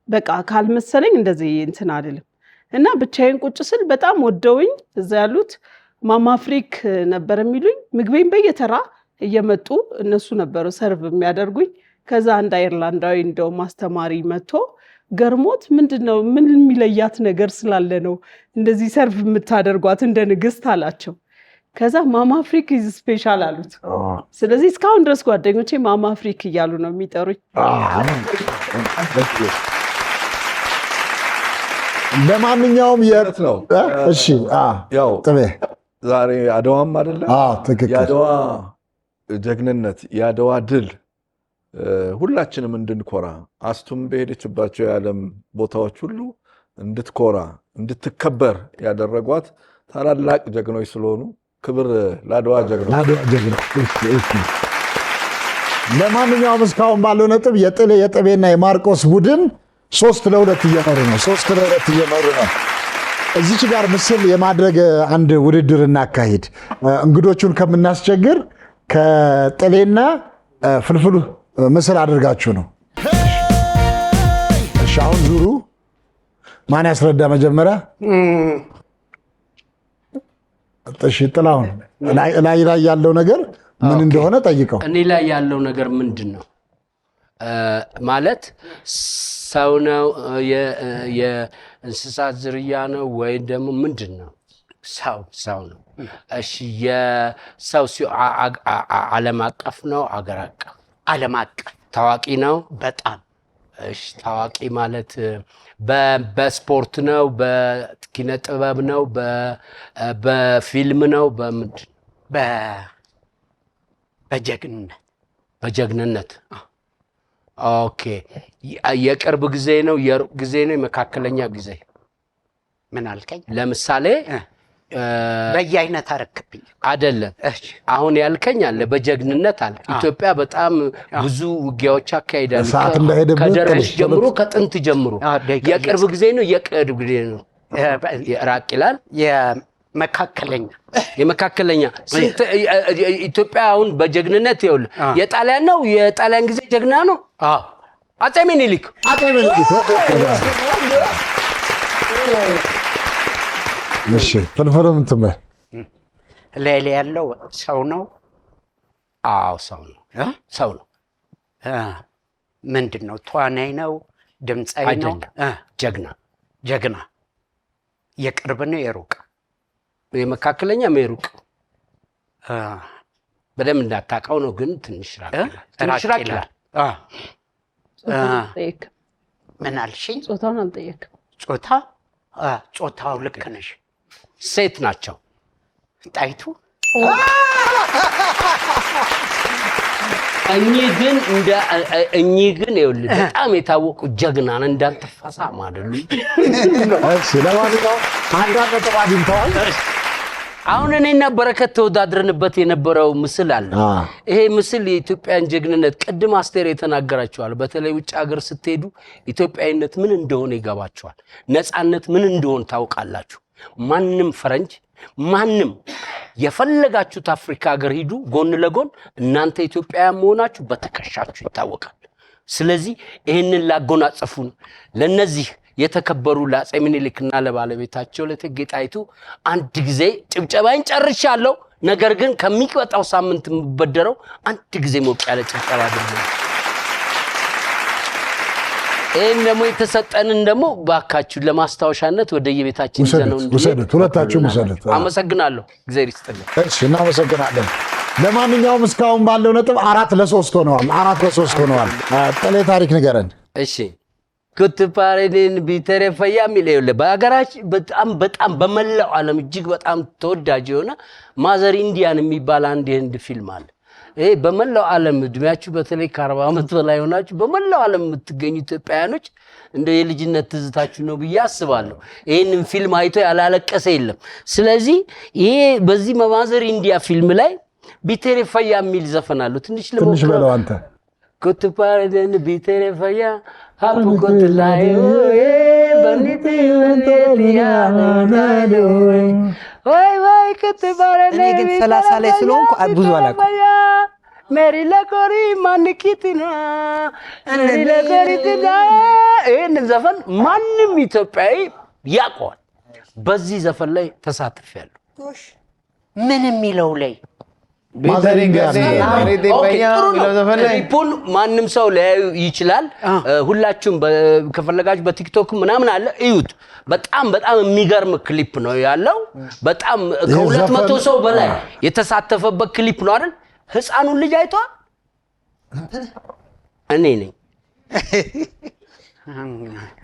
በቃ ካልመሰለኝ እንደዚህ እንትን አይደለም እና ብቻዬን ቁጭ ስል በጣም ወደውኝ እዛ ያሉት ማማ አፍሪክ ነበር የሚሉኝ። ምግቤን በየተራ እየመጡ እነሱ ነበሩ ሰርቭ የሚያደርጉኝ። ከዛ አንድ አይርላንዳዊ እንደውም አስተማሪ መጥቶ ገርሞት ምንድነው ምን የሚለያት ነገር ስላለ ነው እንደዚህ ሰርቭ የምታደርጓት እንደ ንግስት አላቸው። ከዛ ማማ አፍሪክ ኢዝ ስፔሻል አሉት። ስለዚህ እስካሁን ድረስ ጓደኞቼ ማማ አፍሪክ እያሉ ነው የሚጠሩኝ። ለማንኛውም ነው። እሺ ያው ጥቤ ዛሬ አድዋም አይደለ? ትክክል። የአድዋ ጀግንነት የአድዋ ድል ሁላችንም እንድንኮራ አስቱም በሄደችባቸው የዓለም ቦታዎች ሁሉ እንድትኮራ እንድትከበር ያደረጓት ታላላቅ ጀግኖች ስለሆኑ ክብር ለአድዋ ጀግኖች። ለማንኛውም እስካሁን ባለው ነጥብ የጥቤና የማርቆስ ቡድን 3-2 እየመሩ ነው። 3-2 እየመሩ ነው። እዚች ጋር ምስል የማድረግ አንድ ውድድር እናካሂድ። እንግዶቹን ከምናስቸግር ከጥሌና ፍልፍሉ ምስል አድርጋችሁ ነው። እሺ አሁን ዙሩ። ማን ያስረዳ መጀመሪያ? እሺ ጥላሁን፣ ላይ ያለው ነገር ምን እንደሆነ ጠይቀው። እኔ ላይ ያለው ነገር ምንድን ነው ማለት ሰው ነው የእንስሳት ዝርያ ነው ወይ ደግሞ ምንድን ነው? ሰው ነው። እሺ የሰው ዓለም አቀፍ ነው አገር አቀፍ? ዓለም አቀፍ። ታዋቂ ነው በጣም። እሺ ታዋቂ ማለት በስፖርት ነው በኪነ ጥበብ ነው በፊልም ነው በምንድን? በጀግንነት። ኦኬ። የቅርብ ጊዜ ነው የሩቅ ጊዜ ነው የመካከለኛ ጊዜ? ምን አልከኝ? ለምሳሌ በየአይነት አረክብኝ አይደለም። አሁን ያልከኝ አለ በጀግንነት አለ። ኢትዮጵያ በጣም ብዙ ውጊያዎች አካሂዳለች ከደርቡሽ ጀምሮ ከጥንት ጀምሮ። የቅርብ ጊዜ ነው የቅርብ ጊዜ ነው? ራቅ ይላል። የመካከለኛ ኢትዮጵያ አሁን በጀግንነት ይኸውልህ የጣሊያን ነው የጣሊያን ጊዜ ጀግና ነው አፄ ምኒልክ። እሺ ፍልፍሉ ምን ትበል? ሌላ ያለው ሰው ነው? አዎ ሰው ነው። ምንድን ነው? ተዋናይ ነው? ድምፃዊ ነው? ጀግና። የቅርብ ነው የሩቅ? የመካከለኛ የሩቅ? በደም እንዳታውቀው ነው ግን ትንሽ ራቅ ይላል። ምን አልሽኝ? ጾታውን አልጠየቅም። ጾታው ልክ ነሽ። ሴት ናቸው። ጣይቱ እኚህ ግን ይኸውልህ በጣም የታወቁ ጀግና ነን እንዳንተፋሳ ማለት ነው። ለማንኛውም አንዳንድ ነጥብ አግኝተዋል። አሁን እኔና በረከት ተወዳድረንበት የነበረው ምስል አለ። ይሄ ምስል የኢትዮጵያን ጀግንነት ቅድም አስቴር የተናገራችኋል። በተለይ ውጭ ሀገር ስትሄዱ ኢትዮጵያዊነት ምን እንደሆነ ይገባችኋል። ነፃነት ምን እንደሆነ ታውቃላችሁ። ማንም ፈረንጅ ማንም የፈለጋችሁት አፍሪካ ሀገር ሂዱ ጎን ለጎን እናንተ ኢትዮጵያውያን መሆናችሁ በተከሻችሁ ይታወቃል። ስለዚህ ይህንን ላጎናጸፉን ለነዚህ የተከበሩ ለአፄ ምኒልክና ለባለቤታቸው ለእቴጌ ጣይቱ አንድ ጊዜ ጭብጨባይን ጨርሻለሁ። ነገር ግን ከሚቀጣው ሳምንት የምበደረው አንድ ጊዜ ሞቅ ያለ ጭብጨባ አድርጉ። ይህን ደግሞ የተሰጠንን ደግሞ ባካችሁ ለማስታወሻነት ወደ የቤታችን ዘነው ውሰዱት። ሁለታችሁም ውሰዱት። አመሰግናለሁ። እግዚአብሔር ይስጥልኝ። እሺ እናመሰግናለን። ለማንኛውም እስካሁን ባለው ነጥብ 4-3 ሆነዋል። 4-3 ሆነዋል። ጥሌ ታሪክ ንገረን። እሺ ኩትፓሬን ቢተሬ ፈያ ሚለው በአገራችን በጣም በመላው ዓለም እጅግ በጣም ተወዳጅ የሆነ ማዘር ኢንዲያን የሚባል አንድ የህንድ ፊልም አለ። ይሄ በመላው ዓለም እድሜያችሁ በተለይ ከ40 ዓመት በላይ ሆናችሁ በመላው ዓለም የምትገኙ ኢትዮጵያውያኖች እንደ የልጅነት ትዝታችሁ ነው ብዬ አስባለሁ። ይሄንን ፊልም አይቶ ያላለቀሰ የለም። ስለዚህ ይሄ በዚህ ማዘር ኢንዲያ ፊልም ላይ ቢተሬ ፈያ የሚል ዘፈን አለው። ትንሽ በለው አንተ ኩትፓሬን ቢተሬ ፈያ ሀብኮት ላይ በኒት ወንዴቲያ ወይ ኩትፓሬን እኔ ግን 30 ላይ ስለሆንኩ ብዙ አላውቅም። ሜሪ ለኮሪ ማንኪቲና ሜሪ ለኮሪቲና ይህን ዘፈን ማንም ኢትዮጵያዊ ያውቀዋል። በዚህ ዘፈን ላይ ተሳትፌያለሁ። ምን የሚለው ላይ ሪፑን ማንም ሰው ሊያዩ ይችላል። ሁላችሁም ከፈለጋችሁ በቲክቶክ ምናምን አለ እዩት። በጣም የሚገርም ክሊፕ ነው ያለው። በጣም ከ200 ሰው በላይ የተሳተፈበት ክሊፕ ነው አይደል? ህፃኑን ልጅ አይቷል። እኔ ነኝ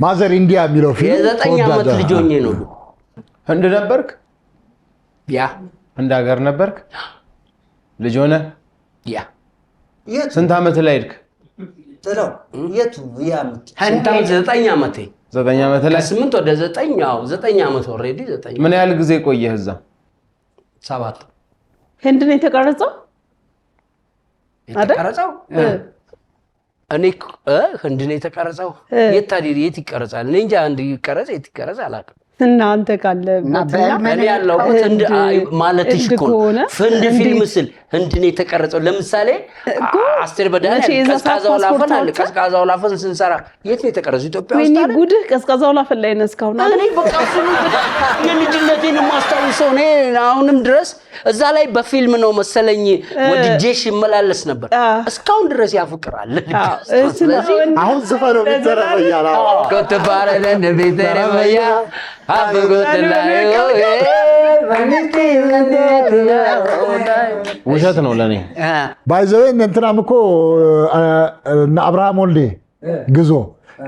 ማዘር ኢንዲያ የሚለው ፊልም የ9 ዓመት ልጅ ሆኜ ነው። ህንድ ነበርክ? ያ ህንድ ሀገር ነበርክ? ልጅ ሆነ? ያ ስንት ዓመት ላይ ሄድክ? ጥለው የቱ ያምት ህንድ 9 ዓመቴ 9 ዓመት ላይ 8 ወደ 9 ያው 9 ዓመት ኦሬዲ 9። ምን ያህል ጊዜ ቆየህ እዛ? 7። ህንድ ነው የተቀረጸው? እኔ ህንድ ነው የተቀረጸው። የት ይቀረጻል? እኔ እንጃ አንድ ይቀረጽ የት ይቀረጽ አላውቅም። እናንተ ካለ እኔ ያለው ህንድ ማለትሽ እኮ ህንድ ፊልም ምስል ህንድ ነው የተቀረጸው። ለምሳሌ አስቴር በዳነ ቀዝቃዛው ላፈን አለ። ቀዝቃዛው ላፈን ስንሰራ የት ነው የተቀረጸው? ኢትዮጵያ ውስጥ አይደል? ጉድህ ቀዝቃዛው ላፈን ላይ ነው እስካሁን አይደል? እኔ በቃ የልጅነቴን የማስታውሰው እኔ አሁንም ድረስ እዛ ላይ በፊልም ነው መሰለኝ ወድጄሽ ይመላለስ ነበር። እስካሁን ድረስ ያፍቅራል። ስለዚህ አሁን ዘፈነው ቢተረፈያ ከተባረለን ቢተረፈያ ውሸት ነው ለኔ ባይዘው እንትናም እኮ እና አብርሃም ወልዴ ግዞ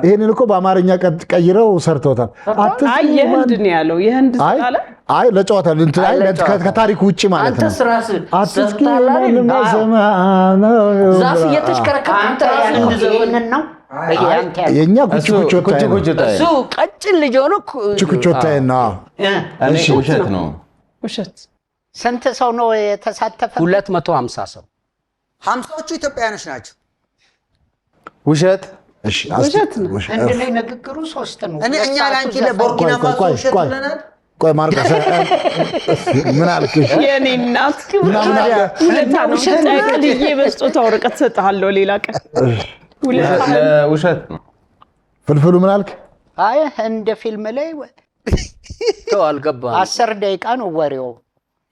ይሄንን እኮ በአማርኛ ቀይረው ሰርተውታል። አይ የህንድ ነው ያለው። የህንድ ስላለ አይ ለጨዋታ ከታሪኩ ውጪ ማለት ነው። አንተ ስራስ አትስኪ ማንም ዘማን ዛፍ እየተሽከረከረ አንተ ራስህ እንደዘፈን ነው። የኛ ኩችኩቾታ እሱ ቀጭን ልጅ ሆኖ ኩችኩቾታ ነው። እሺ ውሸት ነው። ውሸት። ስንት ሰው ነው የተሳተፈ? 250 ሰው። 50ዎቹ ኢትዮጵያውያኖች ናቸው። ውሸት። እሺ ውሸት ነው። እንደ ላይ ንግግሩ 3 ነው። እኛ ላንቺ ለቦርኪና ፋሶ ውሸት ብለናል። ቆይ ማርቆስ ምን አልክሽ? የኔ እናት ውሸት አይቀልዬ በስጦታ ወረቀት ሰጥሃለሁ ሌላ ቀን። ውሸት ነው። ፍልፍሉ ምን አልክ? አይ እንደ ፊልም ላይ ተው አልገባም። 10 ደቂቃ ነው ወሬው፣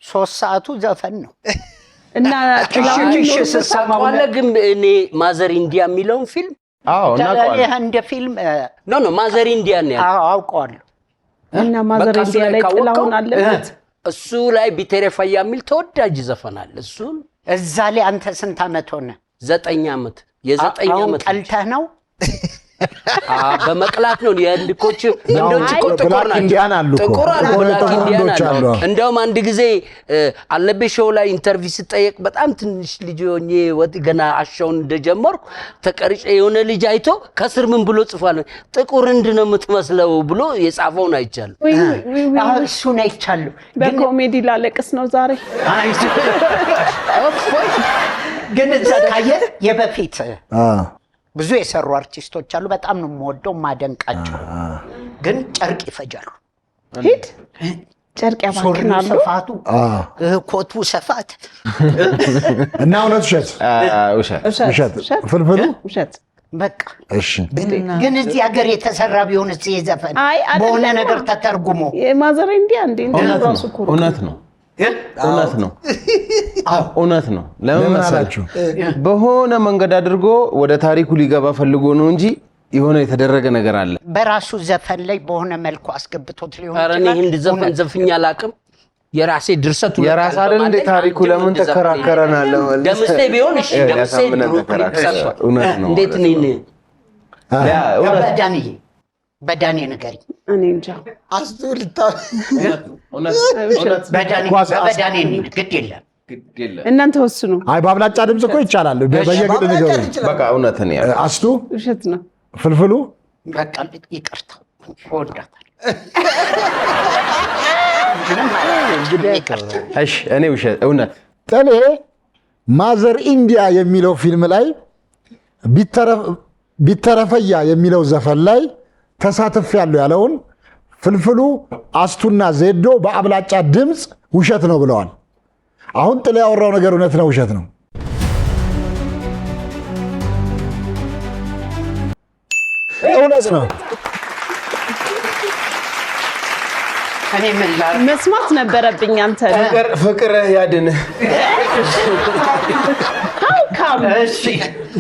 3 ሰዓቱ ዘፈን ነው። እና ክሽ ስሰማው ግን እኔ ማዘር ኢንዲያ የሚለውን ፊልም ይሄ እንደ ፊልም ኖ ማዘር ኢንዲያ ነው ያለው። አውቀዋለሁ። እና ማዘር ኢንዲያ ላይ ጥላውን አለበት። እሱ ላይ ቢተሬ ፈያ የሚል ተወዳጅ ዘፈን አለ። እሱን እዛ ላይ አንተ ስንት ዓመት ሆነ? 9 ዓመት። የ9 ዓመት ቀልተህ ነው? በመቅላት ነው የህንድኮች ወንዶች ጥቁር ናቸው። ጥቁር ብላክ ኢንዲያን አሉ። እንደውም አንድ ጊዜ አለቤ ሾው ላይ ኢንተርቪው ሲጠየቅ በጣም ትንሽ ልጅ ሆኜ ገና አሻውን እንደጀመርኩ ተቀርጬ የሆነ ልጅ አይቶ ከስር ምን ብሎ ጽፏል? ጥቁር ህንድ ነው የምትመስለው ብሎ የጻፈውን አይቻለሁ። እሱን አይቻለሁ። በኮሜዲ ላለቅስ ነው ዛሬ። ግን እዛ ካየህ የበፊት ብዙ የሰሩ አርቲስቶች አሉ። በጣም ነው የምወደው ማደንቃቸው። ግን ጨርቅ ይፈጃሉ። ሂድ ጨርቅ ያባክናሉ። ስፋቱ ኮቱ ስፋት እና እውነት ውሸት ፍልፍሉ ውሸት በቃ እሺ። ግን እዚህ ሀገር የተሰራ ቢሆን እዚህ የዘፈን በሆነ ነገር ተተርጉሞ የማዘር እንዲያ ራሱ እኮ እውነት ነው። እውነት ነው። ለምን መሰላችሁ? በሆነ መንገድ አድርጎ ወደ ታሪኩ ሊገባ ፈልጎ ነው እንጂ የሆነ የተደረገ ነገር አለ። በራሱ ዘፈን ላይ በሆነ መልኩ አስገብቶት ሊሆን ይችላል። አረኔ ህንድ ዘፈን ዘፍኛ አላቅም። የራሴ ድርሰቱ የራስ አይደል እንደ ታሪኩ ለምን ተከራከረናል? ደምሴ ቢሆን እሺ፣ ደምሴ እውነት ነው። እንዴት ነኝ? በዳኔ ነገር እኔ እንጃ አስቱልታ በዳኔ ግድ የለም እናንተ ወስኑ። አይ በአብላጫ ድምጽ እኮ ይቻላል። በየግል ንገሩ። በቃ እውነት ነው ያለው። አስቱ ውሸት ነው። ፍልፍሉ በቃ ይቅርታ እወዳታለሁ። እሺ እኔ ውሸት እውነት ጥሌ ማዘር ኢንዲያ የሚለው ፊልም ላይ ቢተረፈያ የሚለው ዘፈን ላይ ተሳትፍ ያለው ያለውን ፍልፍሉ አስቱና ዜዶ በአብላጫ ድምፅ ውሸት ነው ብለዋል። አሁን ጥሌ ያወራው ነገር እውነት ነው ውሸት ነው? እውነት ነው። መስማት ነበረብኝ። አንተ ፍቅር ያድን።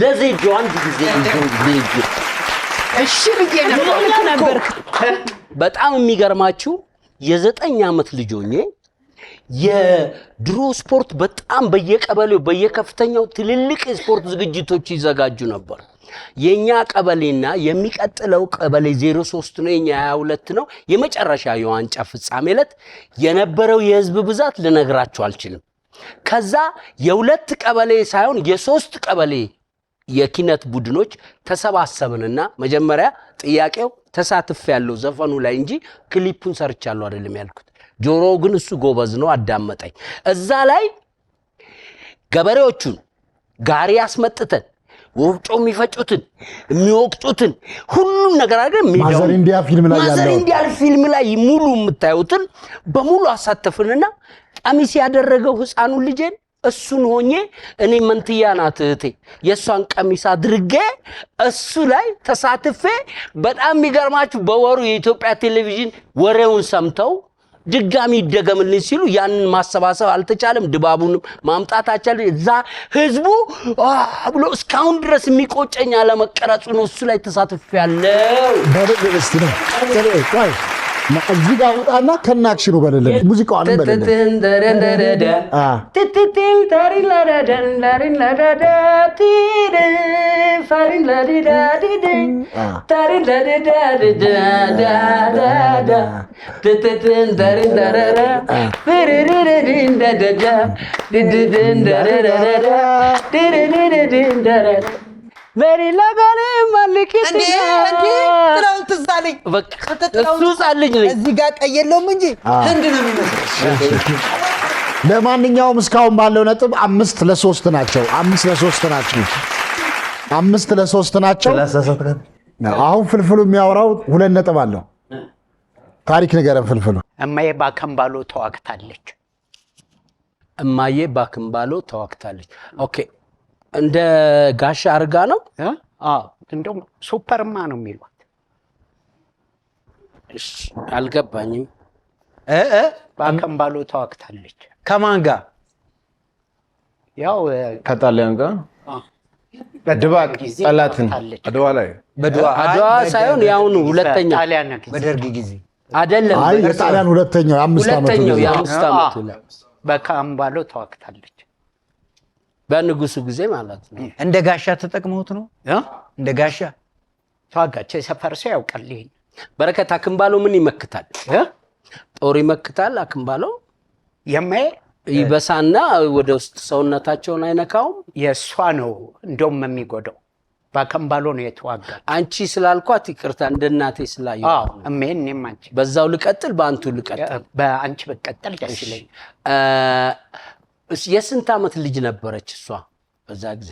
ለዚህ አንድ ጊዜ እሺ ብዬ ነበር። በጣም የሚገርማችሁ የ9 ዓመት ልጅ ሆኜ የድሮ ስፖርት በጣም በየቀበሌው በየከፍተኛው ትልልቅ ስፖርት ዝግጅቶች ይዘጋጁ ነበር። የኛ ቀበሌና የሚቀጥለው ቀበሌ 03 ነው፣ የኛ 22 ነው። የመጨረሻ የዋንጫ ፍጻሜ ዕለት የነበረው የህዝብ ብዛት ልነግራችሁ አልችልም። ከዛ የሁለት ቀበሌ ሳይሆን የ3 ቀበሌ የኪነት ቡድኖች ተሰባሰብንና መጀመሪያ ጥያቄው ተሳትፍ ያለው ዘፈኑ ላይ እንጂ ክሊፑን ሰርቻለሁ አይደለም ያልኩት። ጆሮው ግን እሱ ጎበዝ ነው አዳመጠኝ። እዛ ላይ ገበሬዎቹን ጋሪ ያስመጥተን ወፍጮ የሚፈጩትን የሚወቅጡትን ሁሉም ነገር አድርገን ማዘር ኢንዲያ ፊልም ላይ ያለው ማዘር ኢንዲያ ፊልም ላይ ሙሉ የምታዩትን በሙሉ አሳተፍንና ቀሚስ ያደረገው ህፃኑ ልጄን እሱን ሆኜ እኔ መንትያ ናት እህቴ የሷን ቀሚስ አድርጌ እሱ ላይ ተሳትፌ በጣም የሚገርማችሁ በወሩ የኢትዮጵያ ቴሌቪዥን ወሬውን ሰምተው ድጋሚ ይደገምልኝ ሲሉ ያንን ማሰባሰብ አልተቻለም። ድባቡን ማምጣት አልቻለም። እዛ ህዝቡ ብሎ እስካሁን ድረስ የሚቆጨኝ አለመቀረጹ ነው። እሱ ላይ ተሳትፌያለሁ። በደስታ ነው ቆይ እዚህ ጋር ወጣና ከናክሽኑ በለለ ሙዚቃውን በለለ Very lagane maliki ጥላውን ትዝ አለኝ። እሱ ጻልኝ ነኝ እዚህ ጋር ቀይ የለውም እንጂ ህንድ ነው የሚመስለው። ለማንኛውም እስካሁን ባለው ነጥብ 5-3 ናቸው። 5-3 ናቸው። 5-3 ናቸው። አሁን ፍልፍሉ የሚያወራው 2 ነጥብ አለው። ታሪክ ንገረን ፍልፍሉ። እማዬ ባከምባሎ ተዋግታለች። እማዬ ባከምባሎ ተዋግታለች። ኦኬ እንደ ጋሻ አርጋ ነው? አዎ እንደውም ሱፐርማ ነው የሚሏት። እሺ አልገባኝም። ባከምባሎ ተዋግታለች። ከማን ጋር? ያው ከጣሊያን ጋር በድባቅ ጠላትን አድዋ ላይ አድዋ ሳይሆን ያውኑ ሁለተኛ ጣሊያን በደርግ ጊዜ አይደለም። አይ የጣሊያን ሁለተኛው የ5 ዓመቱ ሁለተኛው የ5 ዓመቱ ላይ ባከምባሎ ተዋግታለች። በንጉሱ ጊዜ ማለት ነው። እንደ ጋሻ ተጠቅመውት ነው እንደ ጋሻ ተዋጋቸው። የሰፈር ሰው ያውቃል ይሄን። በረከት አክምባሎ ምን ይመክታል? ጦር ይመክታል። አክምባሎ የማይ ይበሳና ወደ ውስጥ ሰውነታቸውን አይነካውም። የእሷ ነው እንደውም የሚጎዳው። በአክምባሎ ነው የተዋጋል። አንቺ ስላልኳት ይቅርታ እንደ እናቴ ስላየሁ። እሜን እኔም አንቺ በዛው ልቀጥል፣ በአንቱ ልቀጥል። በአንቺ በቀጥል ደስ ይለኝ። የስንት ዓመት ልጅ ነበረች እሷ በዛ ጊዜ?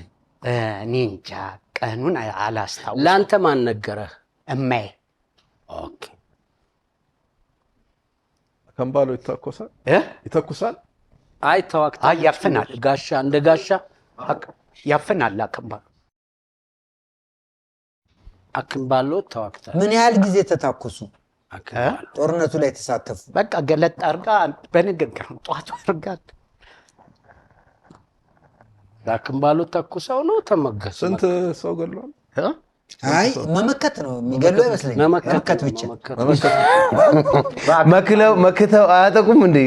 እኔ እንጃ ቀኑን አላስታውስም። ለአንተ ማን ነገረህ? እማዬ። ኦኬ። አክምባሎ ይተኩሳል ይተኩሳል? አይ ተዋክታ ያፍናል። ጋሻ እንደ ጋሻ ያፍናል። አክምባሎ ተዋክታ። ምን ያህል ጊዜ ተታኮሱ? ጦርነቱ ላይ ተሳተፉ? በቃ ገለጥ አድርጋ በንግግር ነው ጧት አድርጋ። አክምባሎ ተኩሰው ነው ተመገሱ። ስንት ሰው ገድሏል? አይ መመከት ነው የሚገድለው አይመስለኝም። መመከት ብቻ መክተው አያጠቁም እንዴ?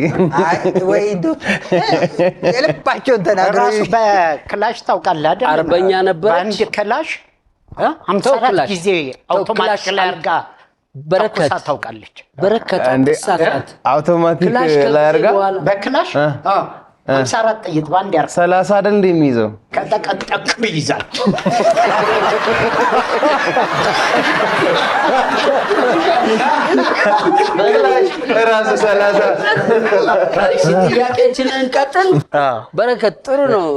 አይ ወይ እንደው የልባቸውን ተናግረው ራሱ በክላሽ ታውቃለህ አይደል? አርበኛ ነበረች። በአንድ ክላሽ 54 ጊዜ አውቶማቲክ ላይ አድርጋ በረከት ታውቃለች። በረከት አትሳሳት። አውቶማቲክ ላይ አድርጋ በክላሽ 54 ጥይት ባንድ ያርጋ 30 አይደል እንደ የሚይዘው ከተቀጠቅ ይይዛል። ራሱ 30 ጥያቄዎችን እንቀጥል። በረከት ጥሩ ነው።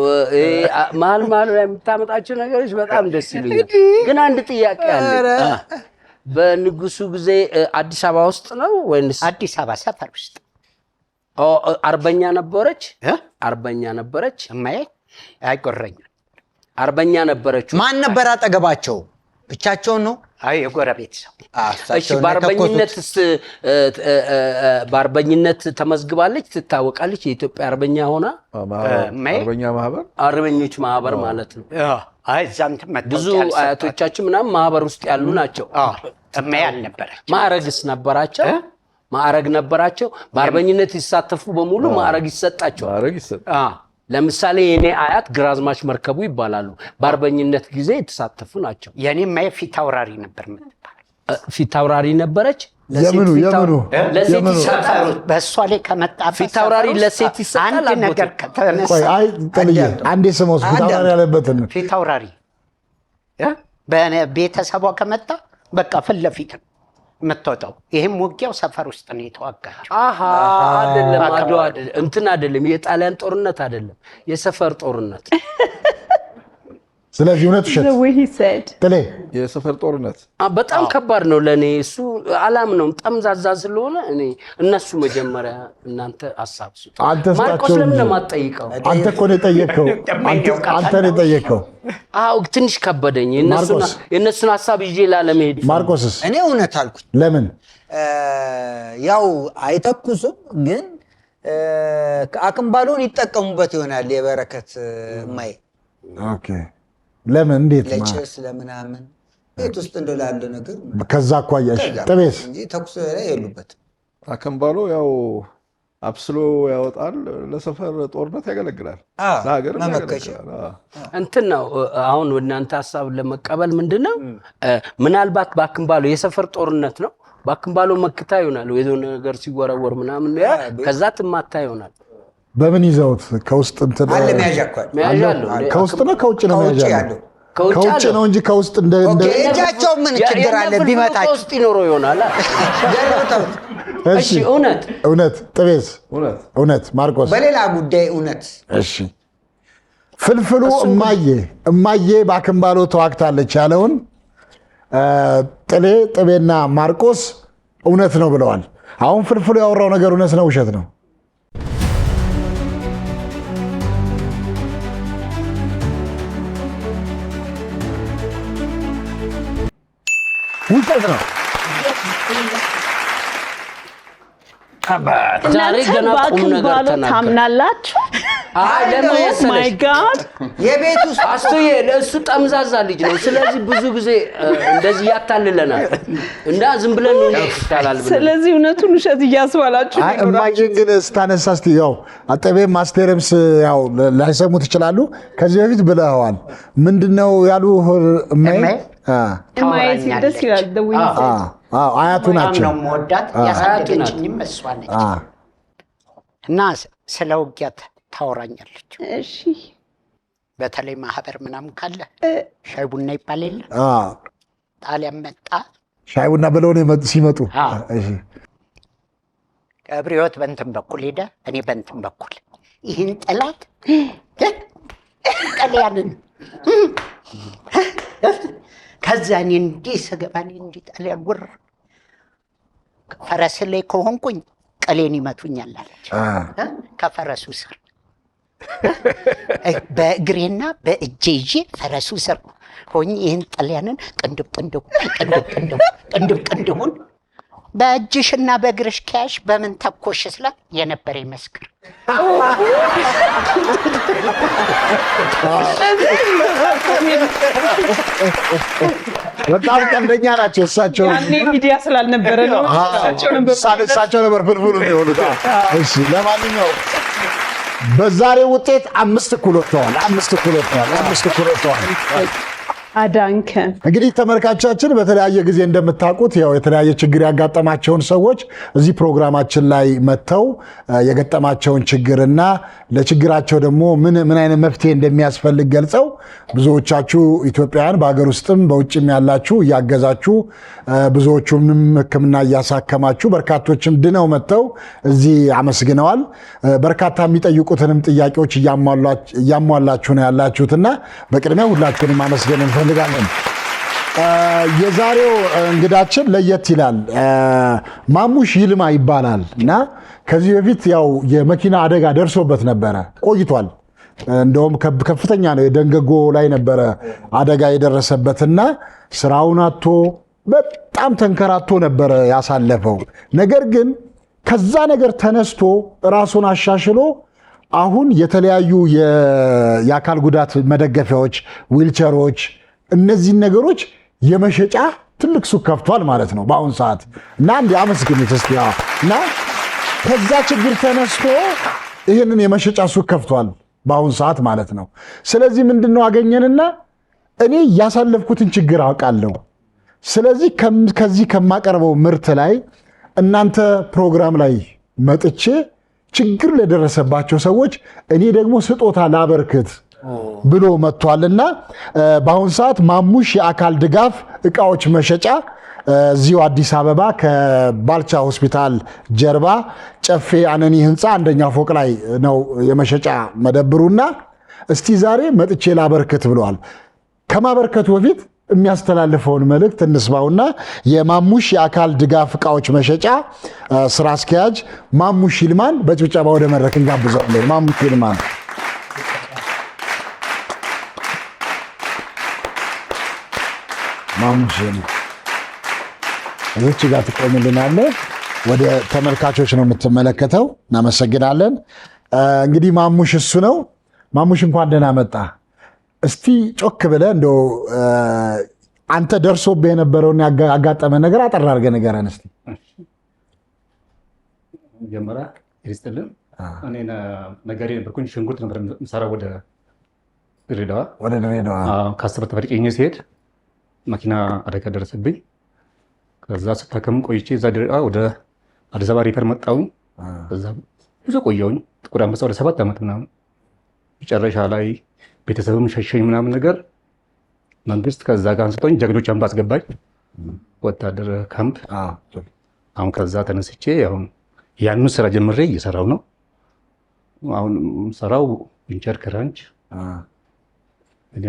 መሀል መሀል ላይ የምታመጣቸው ነገሮች በጣም ደስ ይሉኛል። ግን አንድ ጥያቄ አለ። በንጉሱ ጊዜ አዲስ አበባ ውስጥ ነው ወይንስ አዲስ አበባ ሰፈር ውስጥ? አርበኛ ነበረች። አርበኛ ነበረች። እማዬ አይቆረኝ አርበኛ ነበረች። ማን ነበር አጠገባቸው? ብቻቸውን ነው? አይ የጎረቤት ሰው። እሺ በአርበኝነት ተመዝግባለች፣ ትታወቃለች። የኢትዮጵያ አርበኛ ሆና አርበኛ ማህበር አርበኞች ማህበር ማለት ነው። አይ ዛንተ ብዙ አያቶቻችን ምናምን ማህበር ውስጥ ያሉ ናቸው። እማዬ አልነበረች። ማዕረግስ ነበራቸው? ማዕረግ ነበራቸው። በአርበኝነት ይሳተፉ በሙሉ ማዕረግ ይሰጣቸዋል። ማዕረግ ይሰጣል። ለምሳሌ የኔ አያት ግራዝማች መርከቡ ይባላሉ። በአርበኝነት ጊዜ የተሳተፉ ናቸው። የኔ ማየ ፊት አውራሪ ነበር የምትባል። ፊት አውራሪ ነበረች። የምኑ ለሴት ይሰጣል። በእሷ ላይ ከመጣ ፊት አውራሪ ለሴት ይሰጣል። አንድ ነገር ከተነሳ አይ ጥልዬ አንዴ ስሞስ ፊት አውራሪ ያለበትን ፊት አውራሪ በቤተሰቧ ከመጣ በቃ ፊት ለፊት ነው የምትወጣው። ይሄም ውጊያው ሰፈር ውስጥ ነው የተዋጋቸው። አይደለም አድዋ እንትን አይደለም፣ የጣሊያን ጦርነት አይደለም፣ የሰፈር ጦርነት። ስለዚህ እውነት ውሸት ጥሌ የሰፈር ጦርነት በጣም ከባድ ነው ለኔ። እሱ አላምነውም፣ ጠምዛዛ ስለሆነ እኔ እነሱ መጀመሪያ እናንተ ሐሳብ ስጡ። ማርቆስ ለምን ለማጠይቀው? አንተ እኮ ነው የጠየቀው። አንተ ነው የጠየቀው። አው ትንሽ ከበደኝ የነሱን ሐሳብ ይዤ ላለመሄድ። ማርቆስስ? እኔ እውነት አልኩኝ። ለምን? ያው አይተኩሱም፣ ግን አክምባሎን ይጠቀሙበት ይሆናል። የበረከት ማይ ኦኬ። ለምን? እንዴት? ለጭስ ለምናምን ቤት ውስጥ እንደላለ ነገር ከዛ አኳያሽ ጥቤስ እንጂ ተኩስ ላይ የሉበትም። አክምባሎ ያው አብስሎ ያወጣል። ለሰፈር ጦርነት ያገለግላል። ለሀገር ያገለግላል። እንትን ነው አሁን እናንተ ሐሳብ ለመቀበል ምንድነው ምናልባት በአክምባሎ የሰፈር ጦርነት ነው። በአክምባሎ መክታ ይሆናል ወይ የሆነ ነገር ሲወረወር ምናምን ከዛ ትማታ ይሆናል። በምን ይዘውት? ከውስጥ እንትን አለ መያዣ እኮ አለ። ከውስጥ ነው ከውጭ ነው መያዣ ያለው? ከውጭ ነው እንጂ ከውስጥ እንደ እጃቸው ምን ችግር አለ? ቢመታቸው ውስጥ ይኖረው ይሆናል። እሺ እውነት ጥቤስ? እውነት ማርቆስ? በሌላ ጉዳይ እውነት። እሺ ፍልፍሉ እማዬ በአክምባሎ ተዋግታለች ያለውን ጥቤና ማርቆስ እውነት ነው ብለዋል። አሁን ፍልፍሉ ያወራው ነገር እውነት ነው ውሸት ነው? ውሸት ነው። እናንተ በአክምባሎ ታምናላችሁ? ለምን ማይ መሰለሽ ጋድ የቤት ውስጥ አስቶዬ ለእሱ ጠምዛዛ ልጅ ነው። ስለዚህ ብዙ ጊዜ እንደዚህ ያታልለናል እና ዝም ብለን ነው ይታላል ብለን ስለዚህ እውነቱን ውሸት እያስባላችሁ እማዬን ግን ስታነሳ እስቲ ያው አጠቤም ማስቴርምስ ያው ላይሰሙት ይችላሉ። ከዚህ በፊት ብለዋል። ምንድነው ያሉ እማዬ ማየት ደስ ይላል። ደውይ አያቱ ናቸው ነው የምወዳት ያሳደገችኝም እሷ ነች እና ስለ ውጊያ ታወራኛለች። እሺ በተለይ ማህበር ምናምን ካለ ሻይ ቡና ይባል የለ ጣሊያን መጣ ሻይ ቡና ብለው ነው ሲመጡ እሺ ገብረሕይወት በእንትን በኩል ሄደ፣ እኔ በእንትን በኩል ይህን ጠላት ጣሊያንን ከዛ እኔ እንዲህ ስገባ እኔ እንዲህ ጣሊያን ውር ፈረስ ላይ ከሆንኩኝ ቀሌን ይመቱኛል አለች። ከፈረሱ ስር በእግሬና በእጄ ይዤ ፈረሱ ስር ሆኜ ይህን ጣሊያንን ቅንድቡን በእጅሽና በእግርሽ ከያሽ በምን ተኮሽ ስላት የነበረ ይመስክር። በጣም ቀልደኛ ናቸው እሳቸው። ያኔ ሚዲያ ስላልነበረ ነው እሳቸው ነበር ፍልፍሉ የሆኑት። እሺ ለማንኛውም በዛሬው ውጤት 5-1 ወጥተዋል። አዳንከን። እንግዲህ ተመልካቾቻችን በተለያየ ጊዜ እንደምታውቁት ያው የተለያየ ችግር ያጋጠማቸውን ሰዎች እዚህ ፕሮግራማችን ላይ መጥተው የገጠማቸውን ችግርና ለችግራቸው ደግሞ ምን አይነት መፍትሄ እንደሚያስፈልግ ገልጸው ብዙዎቻችሁ ኢትዮጵያውያን በሀገር ውስጥም በውጭም ያላችሁ እያገዛችሁ ብዙዎቹንም ሕክምና እያሳከማችሁ በርካቶችም ድነው መጥተው እዚህ አመስግነዋል። በርካታ የሚጠይቁትንም ጥያቄዎች እያሟላችሁ ነው ያላችሁትና በቅድሚያ ሁላችሁንም አመስገን እንፈልጋለን። የዛሬው እንግዳችን ለየት ይላል። ማሙሽ ይልማ ይባላል እና ከዚህ በፊት ያው የመኪና አደጋ ደርሶበት ነበረ ቆይቷል። እንደውም ከፍተኛ ነው የደንገጎ ላይ ነበረ አደጋ የደረሰበትና ስራውን አጥቶ በጣም ተንከራቶ ነበረ ያሳለፈው። ነገር ግን ከዛ ነገር ተነስቶ ራሱን አሻሽሎ አሁን የተለያዩ የአካል ጉዳት መደገፊያዎች፣ ዊልቸሮች እነዚህን ነገሮች የመሸጫ ትልቅ ሱቅ ከፍቷል ማለት ነው በአሁን ሰዓት እና እንዲ አመስግኑት እስቲ። እና ከዛ ችግር ተነስቶ ይህንን የመሸጫ ሱቅ ከፍቷል በአሁን ሰዓት ማለት ነው። ስለዚህ ምንድነው አገኘንና እኔ ያሳለፍኩትን ችግር አውቃለሁ። ስለዚህ ከዚህ ከማቀርበው ምርት ላይ እናንተ ፕሮግራም ላይ መጥቼ ችግር ለደረሰባቸው ሰዎች እኔ ደግሞ ስጦታ ላበርክት ብሎ መጥቷልና በአሁን ሰዓት ማሙሽ የአካል ድጋፍ እቃዎች መሸጫ እዚሁ አዲስ አበባ ከባልቻ ሆስፒታል ጀርባ ጨፌ አነኒ ህንፃ አንደኛ ፎቅ ላይ ነው የመሸጫ መደብሩና እስቲ ዛሬ መጥቼ ላበርክት ብለዋል። ከማበርከቱ በፊት የሚያስተላልፈውን መልእክት እንስማውና የማሙሽ የአካል ድጋፍ እቃዎች መሸጫ ስራ አስኪያጅ ማሙሽ ይልማን በጭብጨባ ወደ መድረክ እንጋብዘዋለን። ማሙሽ ይልማን ማሙሽ እዚች ጋር ትቆምልናለህ። ወደ ተመልካቾች ነው የምትመለከተው። እናመሰግናለን። እንግዲህ ማሙሽ እሱ ነው። ማሙሽ እንኳን ደህና መጣ። እስቲ ጮክ ብለህ እንደው አንተ ደርሶብህ የነበረውን ያጋጠመ ነገር አጠር አድርገህ ንገረን እስቲ። መጀመሪያ ይስጥልን። እኔ ነጋዴ ነበርኩኝ። ሽንኩርት ነበር የምሰራው ወደ ድሬዳዋ። ከ10 ተፈርቄኝ ሲሄድ መኪና አደጋ ደረሰብኝ። ከዛ ስታከም ቆይቼ እዛ ወደ አዲስ አበባ ሪፈር መጣሁኝ። ከዛ ብዙ ቆየሁኝ። ጥቁር አንበሳ ወደ 7 ዓመት ምናምን። መጨረሻ ላይ ቤተሰብም ሸሸኝ ምናምን ነገር መንግስት ከዛ ጋር አንስቶኝ ጀግኖች አምባ አስገባኝ ወታደር ካምፕ። አሁን ከዛ ተነስቼ አሁን ያንን ስራ ጀምሬ እየሰራው ነው። አሁን ሰራው ዊንቸር ክራንች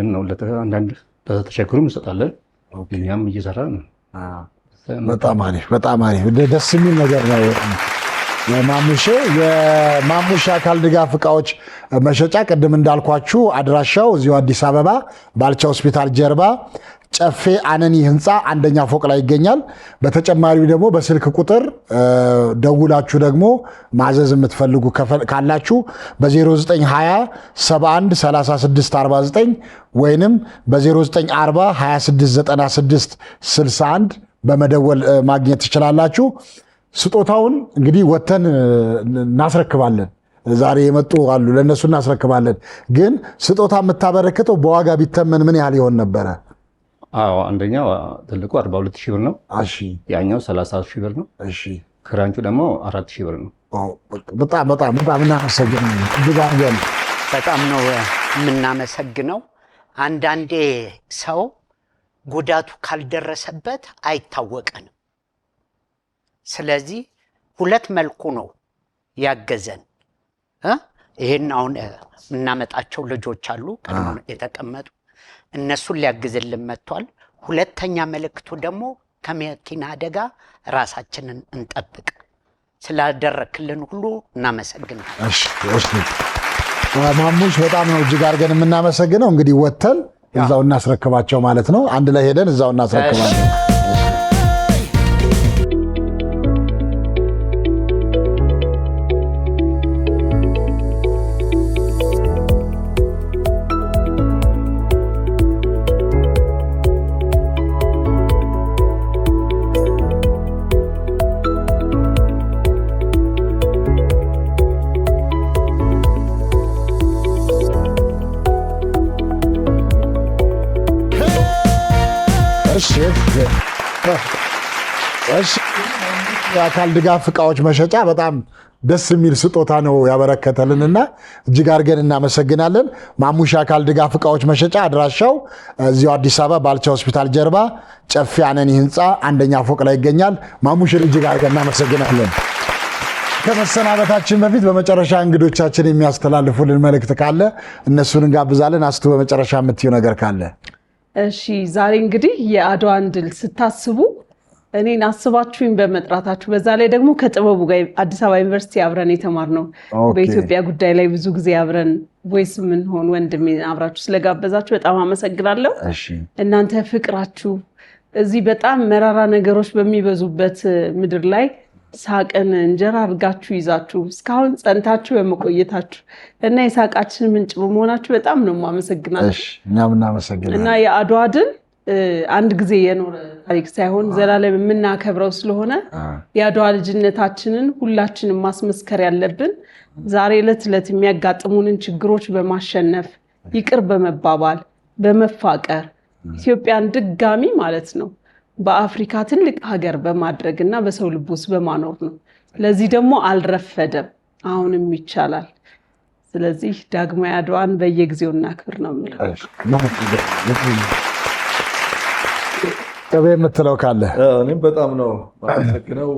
ነው። አንዳንድ ተቸግሩ እንሰጣለን። እኛም እየሰራ ነው። በጣም አሪፍ በጣም አሪፍ ደስ የሚል ነገር ነው። የማሙሽ አካል ድጋፍ እቃዎች መሸጫ ቅድም እንዳልኳችሁ አድራሻው እዚሁ አዲስ አበባ ባልቻ ሆስፒታል ጀርባ ጨፌ አነኒ ህንፃ አንደኛ ፎቅ ላይ ይገኛል። በተጨማሪ ደግሞ በስልክ ቁጥር ደውላችሁ ደግሞ ማዘዝ የምትፈልጉ ካላችሁ በ0920 71 36 49 ወይንም በ0940 26 96 61 በመደወል ማግኘት ትችላላችሁ። ስጦታውን እንግዲህ ወተን እናስረክባለን። ዛሬ የመጡ አሉ፣ ለነሱ እናስረክባለን። ግን ስጦታ የምታበረክተው በዋጋ ቢተመን ምን ያህል ይሆን ነበረ? አዎ አንደኛው ትልቁ 42,000 ብር ነው። እሺ ያኛው 30,000 ብር ነው። እሺ ክራንቹ ደግሞ 4,000 ብር ነው። በጣም በጣም በጣም እናመሰግናለን። በጣም ነው የምናመሰግነው። አንዳንዴ ሰው ጉዳቱ ካልደረሰበት አይታወቀንም። ስለዚህ ሁለት መልኩ ነው ያገዘን። ይሄን አሁን የምናመጣቸው ልጆች አሉ ቀድሞ የተቀመጡ፣ እነሱን ሊያግዝልን መጥቷል። ሁለተኛ መልእክቱ ደግሞ ከመኪና አደጋ ራሳችንን እንጠብቅ። ስላደረክልን ሁሉ እናመሰግናለን። ማሙሽ በጣም ነው እጅግ አድርገን የምናመሰግነው። እንግዲህ ወተን እዛው እናስረክባቸው ማለት ነው። አንድ ላይ ሄደን እዛው እናስረክባቸው። የአካል ድጋፍ እቃዎች መሸጫ በጣም ደስ የሚል ስጦታ ነው ያበረከተልንና እጅግ አድርገን እናመሰግናለን። ማሙሽ የአካል ድጋፍ እቃዎች መሸጫ አድራሻው እዚሁ አዲስ አበባ ባልቻ ሆስፒታል ጀርባ ጨፌ አነኒ ህንፃ አንደኛ ፎቅ ላይ ይገኛል። ማሙሽን እጅግ አድርገን እናመሰግናለን። ከመሰናበታችን በፊት በመጨረሻ እንግዶቻችን የሚያስተላልፉልን መልእክት ካለ እነሱን እንጋብዛለን። አስቱ በመጨረሻ የምትይው ነገር ካለ? እሺ ዛሬ እንግዲህ የአድዋን ድል ስታስቡ እኔን አስባችሁኝ በመጥራታችሁ በዛ ላይ ደግሞ ከጥበቡ ጋር አዲስ አበባ ዩኒቨርሲቲ አብረን የተማርነው በኢትዮጵያ ጉዳይ ላይ ብዙ ጊዜ አብረን ቮይስ ምን ሆን ወንድሜ አብራችሁ ስለጋበዛችሁ በጣም አመሰግናለሁ። እናንተ ፍቅራችሁ እዚህ በጣም መራራ ነገሮች በሚበዙበት ምድር ላይ ሳቅን እንጀራ አድርጋችሁ ይዛችሁ እስካሁን ጸንታችሁ በመቆየታችሁ እና የሳቃችን ምንጭ በመሆናችሁ በጣም ነው የማመሰግናለሁ። እኛም እናመሰግናለን። እና የአድዋ ድል አንድ ጊዜ የኖረ ታሪክ ሳይሆን ዘላለም የምናከብረው ስለሆነ የአድዋ ልጅነታችንን ሁላችንም ማስመስከር ያለብን ዛሬ ዕለት ዕለት የሚያጋጥሙንን ችግሮች በማሸነፍ ይቅር በመባባል በመፋቀር ኢትዮጵያን ድጋሚ ማለት ነው በአፍሪካ ትልቅ ሀገር በማድረግ እና በሰው ልብ ውስጥ በማኖር ነው። ለዚህ ደግሞ አልረፈደም፣ አሁንም ይቻላል። ስለዚህ ዳግማዊ አድዋን በየጊዜው እናክብር ነው የምለው። ጥቤ የምትለው ካለ? እኔም በጣም ነው ማመሰግነው።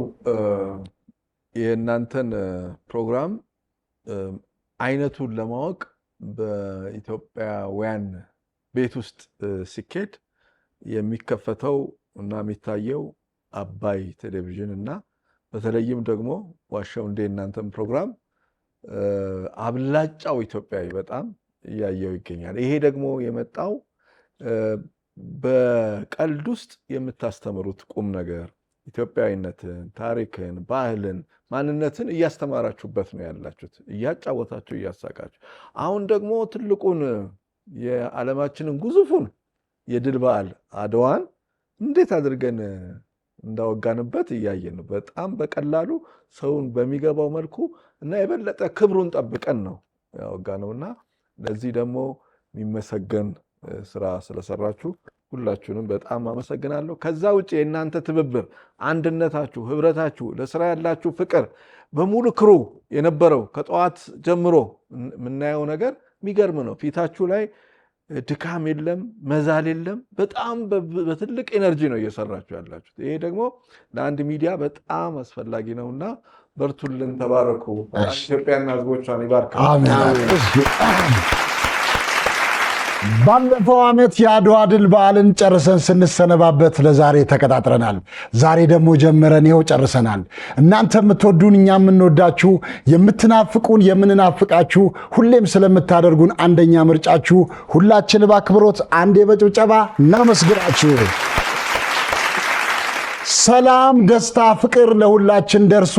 የእናንተን ፕሮግራም አይነቱን ለማወቅ በኢትዮጵያውያን ቤት ውስጥ ሲኬድ የሚከፈተው እና የሚታየው አባይ ቴሌቪዥን እና በተለይም ደግሞ ዋሻው እንዴ እናንተን ፕሮግራም አብላጫው ኢትዮጵያዊ በጣም እያየው ይገኛል። ይሄ ደግሞ የመጣው በቀልድ ውስጥ የምታስተምሩት ቁም ነገር ኢትዮጵያዊነትን፣ ታሪክን፣ ባህልን፣ ማንነትን እያስተማራችሁበት ነው ያላችሁት፣ እያጫወታችሁ እያሳቃችሁ። አሁን ደግሞ ትልቁን የዓለማችንን ግዙፉን የድል በዓል አድዋን እንዴት አድርገን እንዳወጋንበት እያየን ነው። በጣም በቀላሉ ሰውን በሚገባው መልኩ እና የበለጠ ክብሩን ጠብቀን ነው ያወጋነውና ለዚህ ደግሞ የሚመሰገን ስራ ስለሰራችሁ ሁላችሁንም በጣም አመሰግናለሁ። ከዛ ውጭ የእናንተ ትብብር፣ አንድነታችሁ፣ ህብረታችሁ፣ ለስራ ያላችሁ ፍቅር በሙሉ ክሩ የነበረው ከጠዋት ጀምሮ የምናየው ነገር የሚገርም ነው። ፊታችሁ ላይ ድካም የለም፣ መዛል የለም። በጣም በትልቅ ኤነርጂ ነው እየሰራችሁ ያላችሁት። ይሄ ደግሞ ለአንድ ሚዲያ በጣም አስፈላጊ ነውና በርቱልን፣ ተባረኩ። ኢትዮጵያና ህዝቦቿን ይባርክ። ባለፈው ዓመት የአድዋ ድል በዓልን ጨርሰን ስንሰነባበት ለዛሬ ተቀጣጥረናል። ዛሬ ደግሞ ጀምረን ይኸው ጨርሰናል። እናንተ የምትወዱን እኛ የምንወዳችሁ፣ የምትናፍቁን የምንናፍቃችሁ፣ ሁሌም ስለምታደርጉን አንደኛ ምርጫችሁ ሁላችን በአክብሮት አንዴ በጭብጨባ እናመስግናችሁ። ሰላም፣ ደስታ፣ ፍቅር ለሁላችን ደርሶ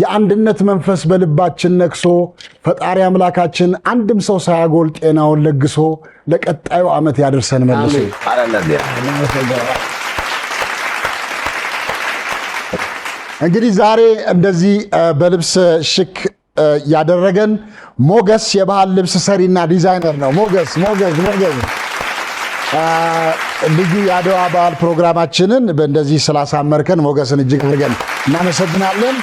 የአንድነት መንፈስ በልባችን ነግሶ ፈጣሪ አምላካችን አንድም ሰው ሳያጎል ጤናውን ለግሶ ለቀጣዩ ዓመት ያደርሰን መልሶ። እንግዲህ ዛሬ እንደዚህ በልብስ ሽክ ያደረገን ሞገስ የባህል ልብስ ሰሪና ዲዛይነር ነው። ሞገስ ልዩ የአድዋ በዓል ፕሮግራማችንን በእንደዚህ ስላሳመርከን ሞገስን እጅግ አድርገን እናመሰግናለን።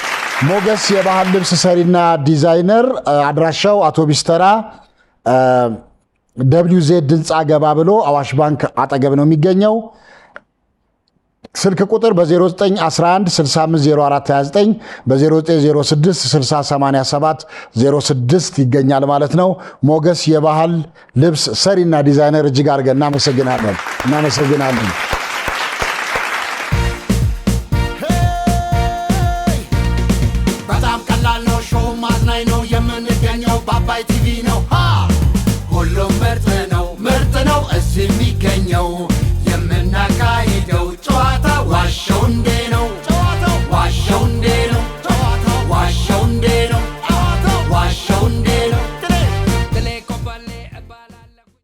ሞገስ የባህል ልብስ ሰሪና ዲዛይነር፣ አድራሻው አውቶቢስ ተራ WZ ህንፃ ገባ ብሎ አዋሽ ባንክ አጠገብ ነው የሚገኘው። ስልክ ቁጥር በ0911 650429 በ0906 608706 ይገኛል ማለት ነው። ሞገስ የባህል ልብስ ሰሪና ዲዛይነር እጅግ አድርገን እናመሰግናለን። በጣም ቀላል ነው፣ ሾው ማዝናኝ ነው። የምንገኘው በአባይ ቲቪ ነው። ሁሉም ምርጥ ነው እዚህ የሚገኘው